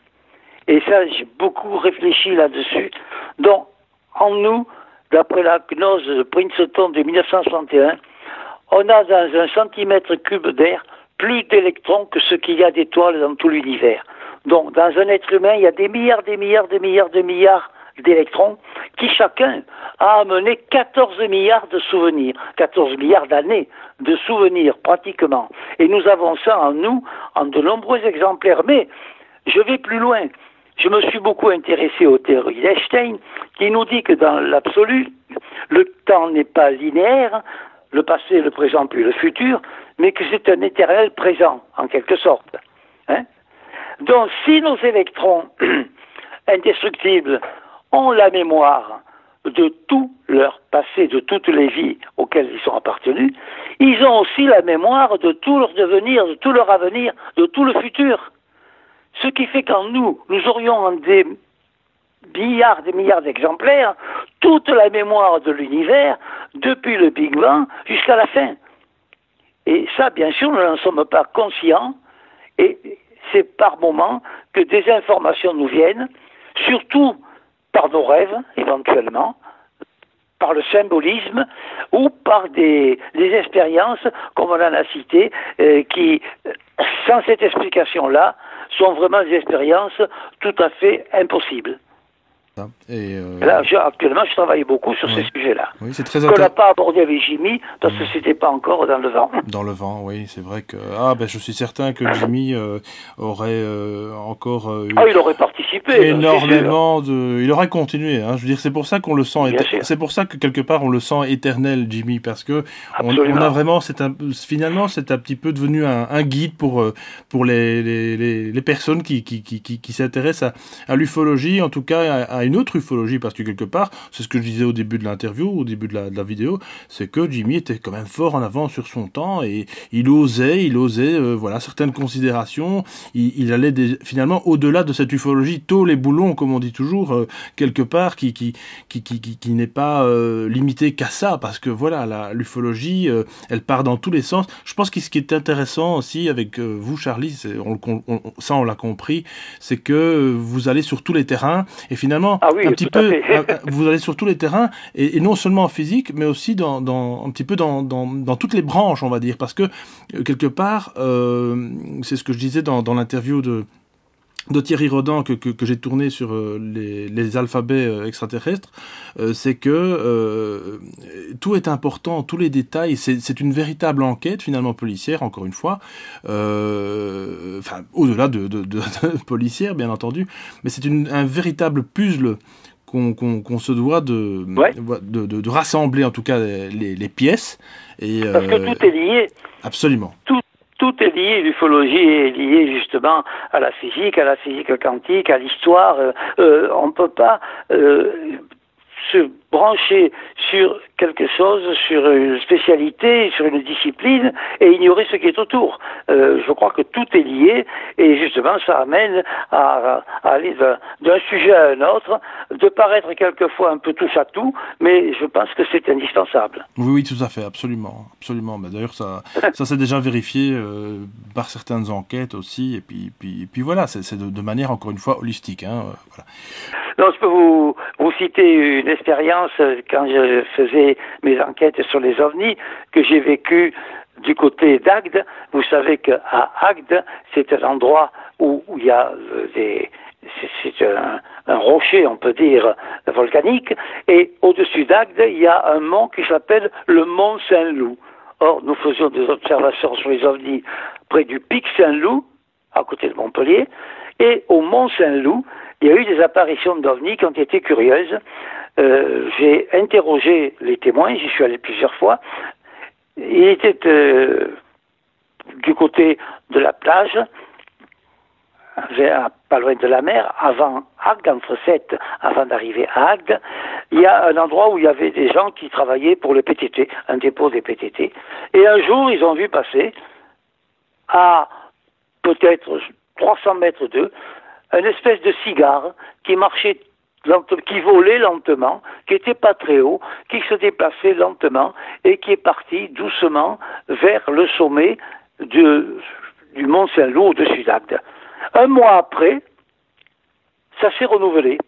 Et ça, j'ai beaucoup réfléchi là-dessus. Donc, en nous, d'après la gnose de Princeton de 1961, on a dans un centimètre cube d'air plus d'électrons que ce qu'il y a d'étoiles dans tout l'univers. Donc, dans un être humain, il y a des milliards d'électrons qui chacun a amené 14 milliards de souvenirs, 14 milliards d'années de souvenirs pratiquement. Et nous avons ça en nous, en de nombreux exemplaires. Mais je vais plus loin. Je me suis beaucoup intéressé aux théories d'Einstein qui nous dit que dans l'absolu, le temps n'est pas linéaire, le passé, le présent puis le futur, mais que c'est un éternel présent, en quelque sorte. Hein? Donc si nos électrons indestructibles ont la mémoire de tout leur passé, de toutes les vies auxquelles ils sont appartenus, ils ont aussi la mémoire de tout leur devenir, de tout leur avenir, de tout le futur. Ce qui fait qu'en nous aurions des milliards d'exemplaires toute la mémoire de l'univers depuis le Big Bang jusqu'à la fin. Et ça, bien sûr, nous n'en sommes pas conscients, et c'est par moments que des informations nous viennent, surtout par nos rêves, éventuellement, par le symbolisme, ou par des expériences, comme on en a cité, qui, sans cette explication-là, sont vraiment des expériences tout à fait impossibles. Et là, actuellement, je travaille beaucoup sur ces sujets-là. Oui, c'est très qu'on n'a pas abordé avec Jimmy, parce que c'était pas encore dans le vent. Dans le vent, oui, c'est vrai que... je suis certain que Jimmy aurait encore... il aurait participé. Énormément de... Il aurait continué, hein. Je veux dire, c'est pour ça qu'on le sent... C'est pour ça que, quelque part, on le sent éternel, Jimmy, parce que on a vraiment... Finalement, c'est un petit peu devenu un guide pour les personnes qui s'intéressent à l'ufologie, en tout cas à une autre ufologie, parce que quelque part, c'est ce que je disais au début de l'interview, au début de la vidéo, c'est que Jimmy était quand même fort en avant sur son temps, et il osait voilà, certaines considérations, il allait finalement au-delà de cette ufologie tôt les boulons, comme on dit toujours, quelque part, qui n'est pas limité qu'à ça, parce que voilà, l'ufologie, elle part dans tous les sens. Je pense que ce qui est intéressant aussi avec vous, Charlie, on l'a compris, c'est que vous allez sur tous les terrains, et finalement, un petit peu, vous allez sur tous les terrains, et non seulement en physique, mais aussi un petit peu dans toutes les branches, on va dire, parce que quelque part, c'est ce que je disais dans l'interview de Thierry Rodin que j'ai tourné sur les alphabets extraterrestres, c'est que tout est important, tous les détails, c'est une véritable enquête finalement policière, encore une fois, au-delà de policière bien entendu, mais c'est un véritable puzzle qu'on se doit de rassembler en tout cas les pièces. Parce que tout est lié. Absolument. Tout est lié, l'ufologie est liée justement à la physique quantique, à l'histoire. On ne peut pas se brancher sur quelque chose, sur une spécialité, sur une discipline, et ignorer ce qui est autour. Je crois que tout est lié, et justement ça amène à aller d'un sujet à un autre, de paraître quelquefois un peu touche à tout, mais je pense que c'est indispensable. Oui, tout à fait, absolument. Mais d'ailleurs, ça s'est déjà vérifié par certaines enquêtes aussi, et puis voilà, c'est de manière encore une fois holistique. Voilà. Non, je peux vous citer une expérience quand je faisais mes enquêtes sur les ovnis que j'ai vécu du côté d'Agde. Vous savez qu'à Agde, c'est un endroit où il y a c'est un rocher, on peut dire, volcanique, et au-dessus d'Agde, il y a un mont qui s'appelle le mont Saint-Loup. Or, nous faisions des observations sur les ovnis près du pic Saint-Loup, à côté de Montpellier, et au mont Saint-Loup, il y a eu des apparitions d'ovnis qui ont été curieuses. J'ai interrogé les témoins, j'y suis allé plusieurs fois. Il était du côté de la plage, pas loin de la mer, avant Agde, entre Sète, avant d'arriver à Agde. Il y a un endroit où il y avait des gens qui travaillaient pour le PTT, un dépôt des PTT. Et un jour, ils ont vu passer, à peut-être 300 mètres d'eux, une espèce de cigare qui marchait qui volait lentement, qui n'était pas très haut, qui se déplaçait lentement et qui est parti doucement vers le sommet du mont Saint-Loup au-dessus d'Agde. Un mois après, ça s'est renouvelé.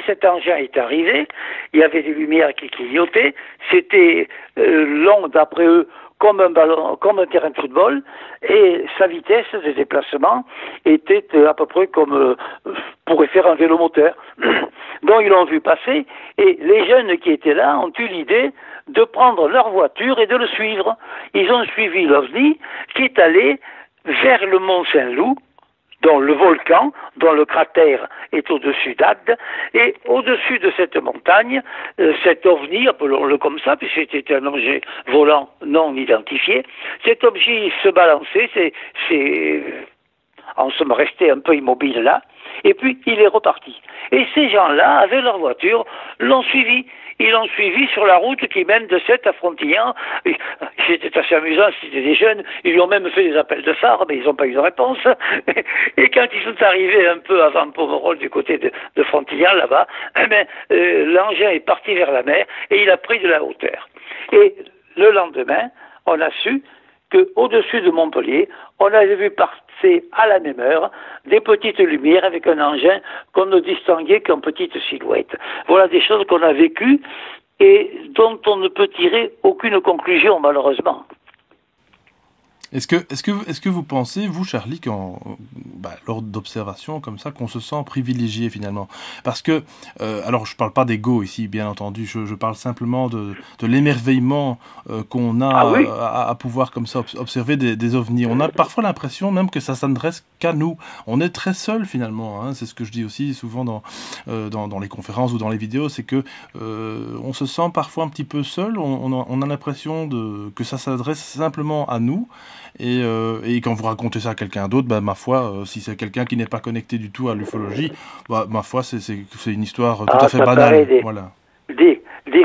Cet engin est arrivé, il y avait des lumières qui clignotaient, c'était long d'après eux comme un ballon, comme un terrain de football, et sa vitesse de déplacement était à peu près comme pourrait faire un vélomoteur. Donc ils l'ont vu passer, et les jeunes qui étaient là ont eu l'idée de prendre leur voiture et de le suivre. Ils ont suivi l'OVNI qui est allé vers le mont Saint-Loup, dont le volcan, dont le cratère est au-dessus d'Agde, et au-dessus de cette montagne, cet ovni, appelons-le comme ça, puisque c'était un objet volant non identifié, cet objet se balançait, en somme resté un peu immobile là, et puis il est reparti. Et ces gens-là, avec leur voiture, l'ont suivi. Ils l'ont suivi sur la route qui mène de Sète à Frontignan. C'était assez amusant, c'était des jeunes. Ils lui ont même fait des appels de phare, mais ils n'ont pas eu de réponse. Et quand ils sont arrivés un peu avant Pomerol, du côté de Frontignan, là-bas, l'engin est parti vers la mer et il a pris de la hauteur. Et le lendemain, on a su qu'au-dessus de Montpellier, on avait vu passer à la même heure des petites lumières avec un engin qu'on ne distinguait qu'en petites silhouettes. Voilà des choses qu'on a vécues et dont on ne peut tirer aucune conclusion, malheureusement. Est-ce que vous pensez, vous, Charlie, lors d'observations comme ça, qu'on se sent privilégié finalement? Parce que, alors je parle pas d'ego ici, bien entendu, je parle simplement de l'émerveillement qu'on a à pouvoir comme ça observer des ovnis. On a parfois l'impression même que ça s'adresse qu'à nous. On est très seul finalement, hein, c'est ce que je dis aussi souvent dans les conférences ou dans les vidéos, c'est que on se sent parfois un petit peu seul, on a l'impression que ça s'adresse simplement à nous. Et quand vous racontez ça à quelqu'un d'autre, ma foi, si c'est quelqu'un qui n'est pas connecté du tout à l'ufologie, ma foi, c'est une histoire tout à fait banale. Voilà. Des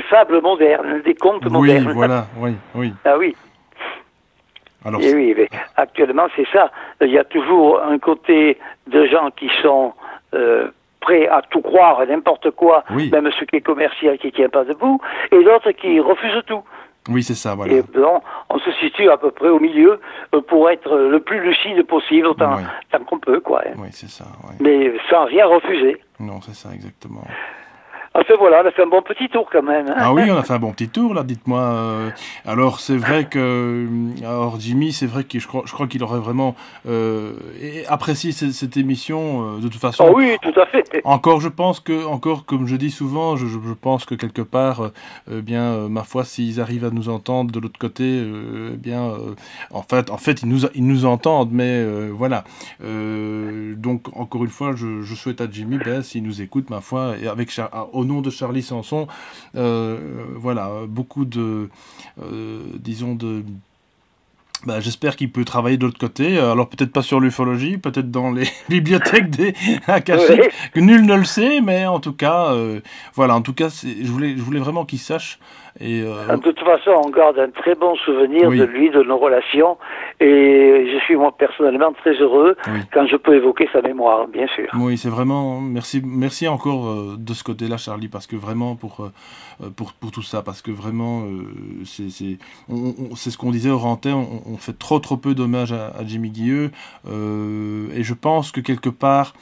fables modernes, des contes modernes. Oui, voilà, oui. Ah oui. Alors, et oui, mais actuellement, c'est ça. Il y a toujours un côté de gens qui sont prêts à tout croire, à n'importe quoi, même ce qui est commercial, qui ne tient pas debout, et d'autres qui refusent tout. Oui, c'est ça, voilà. Et bon, on se situe à peu près au milieu pour être le plus lucide possible, tant qu'on peut, quoi. Hein. Oui, c'est ça, oui. Mais sans rien refuser. Non, c'est ça, exactement. Enfin voilà, on a fait un bon petit tour quand même. Hein. Ah oui, on a fait un bon petit tour là, dites-moi. Alors c'est vrai que Jimmy, c'est vrai que je crois qu'il aurait vraiment apprécié cette émission de toute façon. Oh oui, tout à fait. Encore comme je dis souvent, je pense que quelque part, ma foi, s'ils arrivent à nous entendre de l'autre côté, en fait, ils nous entendent, mais voilà. Donc encore une fois, je souhaite à Jimmy, s'il nous écoute, ma foi, et avec au nom de Charlie Sanson, beaucoup de, j'espère qu'il peut travailler de l'autre côté, alors peut-être pas sur l'ufologie, peut-être dans les bibliothèques des akashiques, que nul ne le sait, mais en tout cas, je voulais vraiment qu'il sache. Et de toute façon, on garde un très bon souvenir de lui, de nos relations, et je suis moi personnellement très heureux quand je peux évoquer sa mémoire, bien sûr. Oui, c'est vraiment merci encore de ce côté-là, Charlie, parce que vraiment pour tout ça, parce que vraiment c'est ce qu'on disait hors antenne, on fait trop peu d'hommages à Jimmy Guilleux, et je pense que quelque part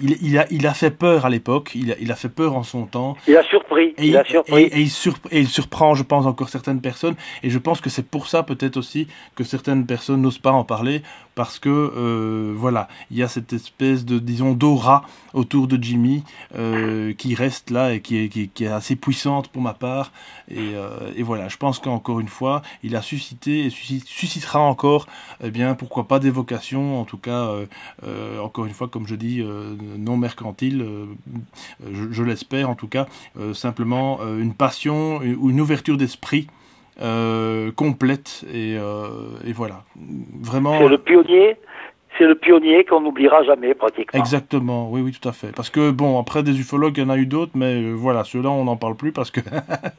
il a fait peur à l'époque, il a fait peur en son temps. Il a surpris. Et il surprend, je pense, encore certaines personnes. Et je pense que c'est pour ça peut-être aussi que certaines personnes n'osent pas en parler, parce que il y a cette espèce de, disons, d'aura autour de Jimmy qui reste là et qui est assez puissante pour ma part. Et voilà, je pense qu'encore une fois, il a suscité et suscitera encore, pourquoi pas des vocations, en tout cas, encore une fois, comme je dis, non mercantile, je l'espère en tout cas, simplement une passion ou une ouverture d'esprit complète, et voilà, vraiment. C'est le pionnier qu'on n'oubliera jamais, pratiquement. Exactement, oui, tout à fait. Parce que, après des ufologues, il y en a eu d'autres, mais ceux-là, on n'en parle plus parce que...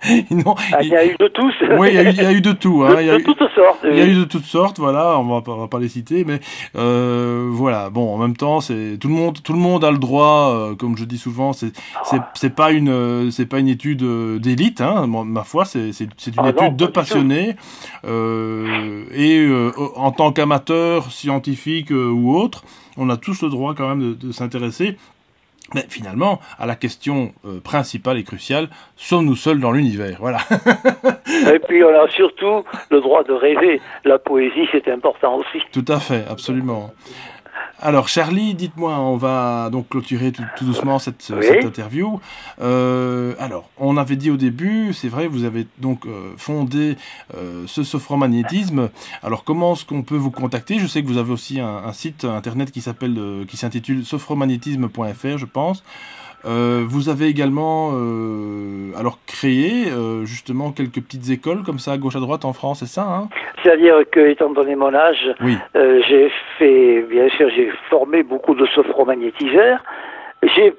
il y a eu de tous. Oui, il y a eu de tout. Hein. De toutes sortes. Il y a eu de toutes sortes, voilà, on va pas les citer, mais en même temps, tout le monde a le droit, comme je dis souvent, c'est pas une étude d'élite, hein, ma foi, c'est une étude de passionnés, et en tant qu'amateur scientifique ou autre, on a tous le droit quand même de s'intéresser, mais finalement, à la question principale et cruciale, sommes-nous seuls dans l'univers? Voilà. Et puis on a surtout le droit de rêver. La poésie, c'est important aussi. Tout à fait, absolument. Alors Charlie, dites-moi, on va donc clôturer tout doucement cette interview. Alors, on avait dit au début, c'est vrai, vous avez donc fondé ce sophromagnétisme. Alors, comment est-ce qu'on peut vous contacter? Je sais que vous avez aussi un site internet qui s'intitule sophromagnétisme.fr, je pense. Vous avez également alors créé justement quelques petites écoles comme ça à gauche à droite en France, c'est ça, hein? C'est-à-dire que, étant donné mon âge, Oui. j'ai formé beaucoup de sophromagnétiseurs. J'ai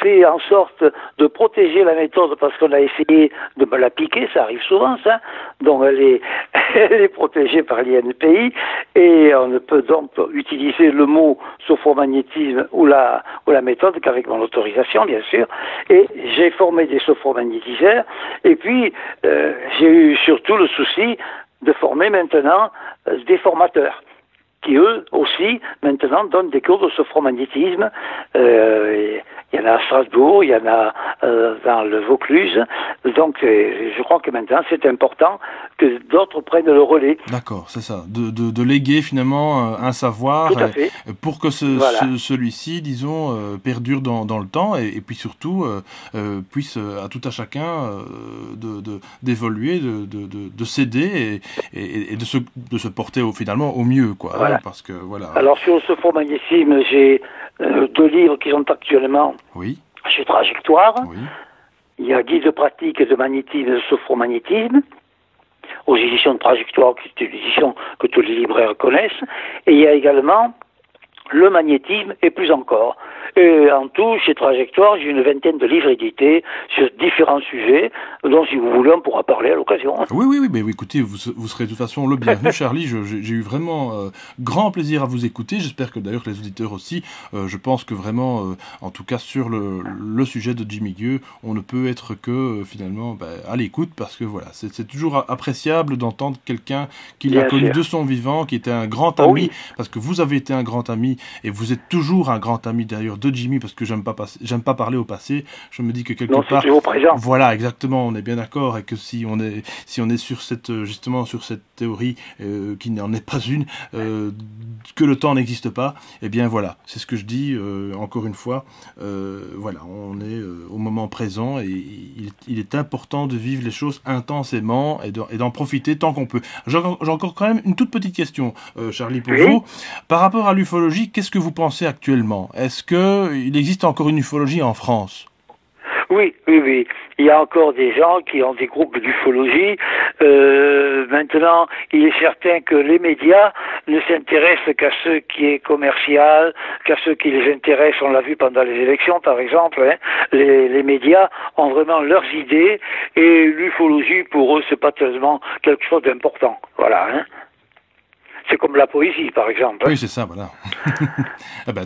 fait en sorte de protéger la méthode parce qu'on a essayé de me la piquer, ça arrive souvent ça, donc elle est protégée par l'INPI et on ne peut donc utiliser le mot sophromagnétisme ou la méthode qu'avec mon autorisation bien sûr, et j'ai formé des sophromagnétiseurs et puis j'ai eu surtout le souci de former maintenant des formateurs qui eux aussi maintenant donnent des cours de sophromagnétisme. Il y en a à Strasbourg, il y en a dans le Vaucluse. Donc je crois que maintenant c'est important que d'autres prennent le relais. D'accord, c'est ça, de léguer finalement un savoir Tout à fait. pour que celui-ci, disons, perdure dans le temps et puis surtout puisse à tout à chacun d'évoluer, de s'aider et de se porter finalement au mieux, quoi. Voilà. Hein, parce que voilà. Alors sur le sophromagnétisme, j'ai 2 livres qui sont actuellement Oui. chez Trajectoire. Oui. Il y a Guide de pratique de magnétisme et de sophromagnétisme aux éditions de Trajectoire, qui est une édition que tous les libraires connaissent. Et il y a également le magnétisme et plus encore. Et en tout, chez Trajectoire, j'ai une 20aine de livres édités sur différents sujets, dont si vous voulez, on pourra parler à l'occasion. Oui, mais écoutez, vous serez de toute façon le bienvenu, Charlie. J'ai eu vraiment grand plaisir à vous écouter. J'espère que d'ailleurs les auditeurs aussi. Je pense que vraiment, en tout cas sur le sujet de Jimmy Gueux, on ne peut être que finalement à l'écoute parce que voilà, c'est toujours appréciable d'entendre quelqu'un qu'il a connu de son vivant, qui était un grand ami, parce que vous avez été un grand ami et vous êtes toujours un grand ami d'ailleurs de Jimmy, parce que j'aime pas parler au passé. Je me dis que quelque part, c'est au présent. Voilà, exactement. On est bien d'accord et que si on est sur cette théorie qui n'en est pas une, que le temps n'existe pas, eh bien voilà, c'est ce que je dis encore une fois. Voilà, on est au moment présent et il est important de vivre les choses intensément et d'en profiter tant qu'on peut. J'ai encore quand même une toute petite question, Charlie, pour vous. Par rapport à l'ufologie, qu'est-ce que vous pensez actuellement? Est-ce qu'il existe encore une ufologie en France? Oui. Il y a encore des gens qui ont des groupes d'ufologie. Maintenant, il est certain que les médias ne s'intéressent qu'à ce qui est commercial, qu'à ce qui les intéresse. On l'a vu pendant les élections, par exemple. Hein. Les médias ont vraiment leurs idées et l'ufologie, pour eux, c'est pas tellement quelque chose d'important. Voilà. Hein. C'est comme la poésie, par exemple. Oui, c'est ça, voilà.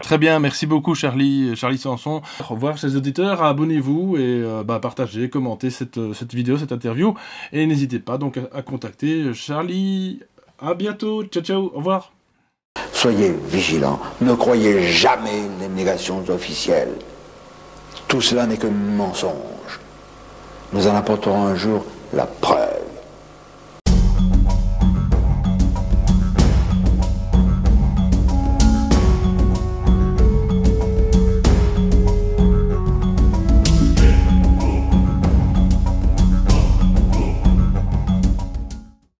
Très bien, merci beaucoup Charlie Sanson. Au revoir chers auditeurs, abonnez-vous et partagez, commentez cette vidéo, cette interview. Et n'hésitez pas donc à contacter Charlie. À bientôt, ciao, au revoir. Soyez vigilants, ne croyez jamais les négations officielles. Tout cela n'est que mensonge. Nous en apporterons un jour la preuve.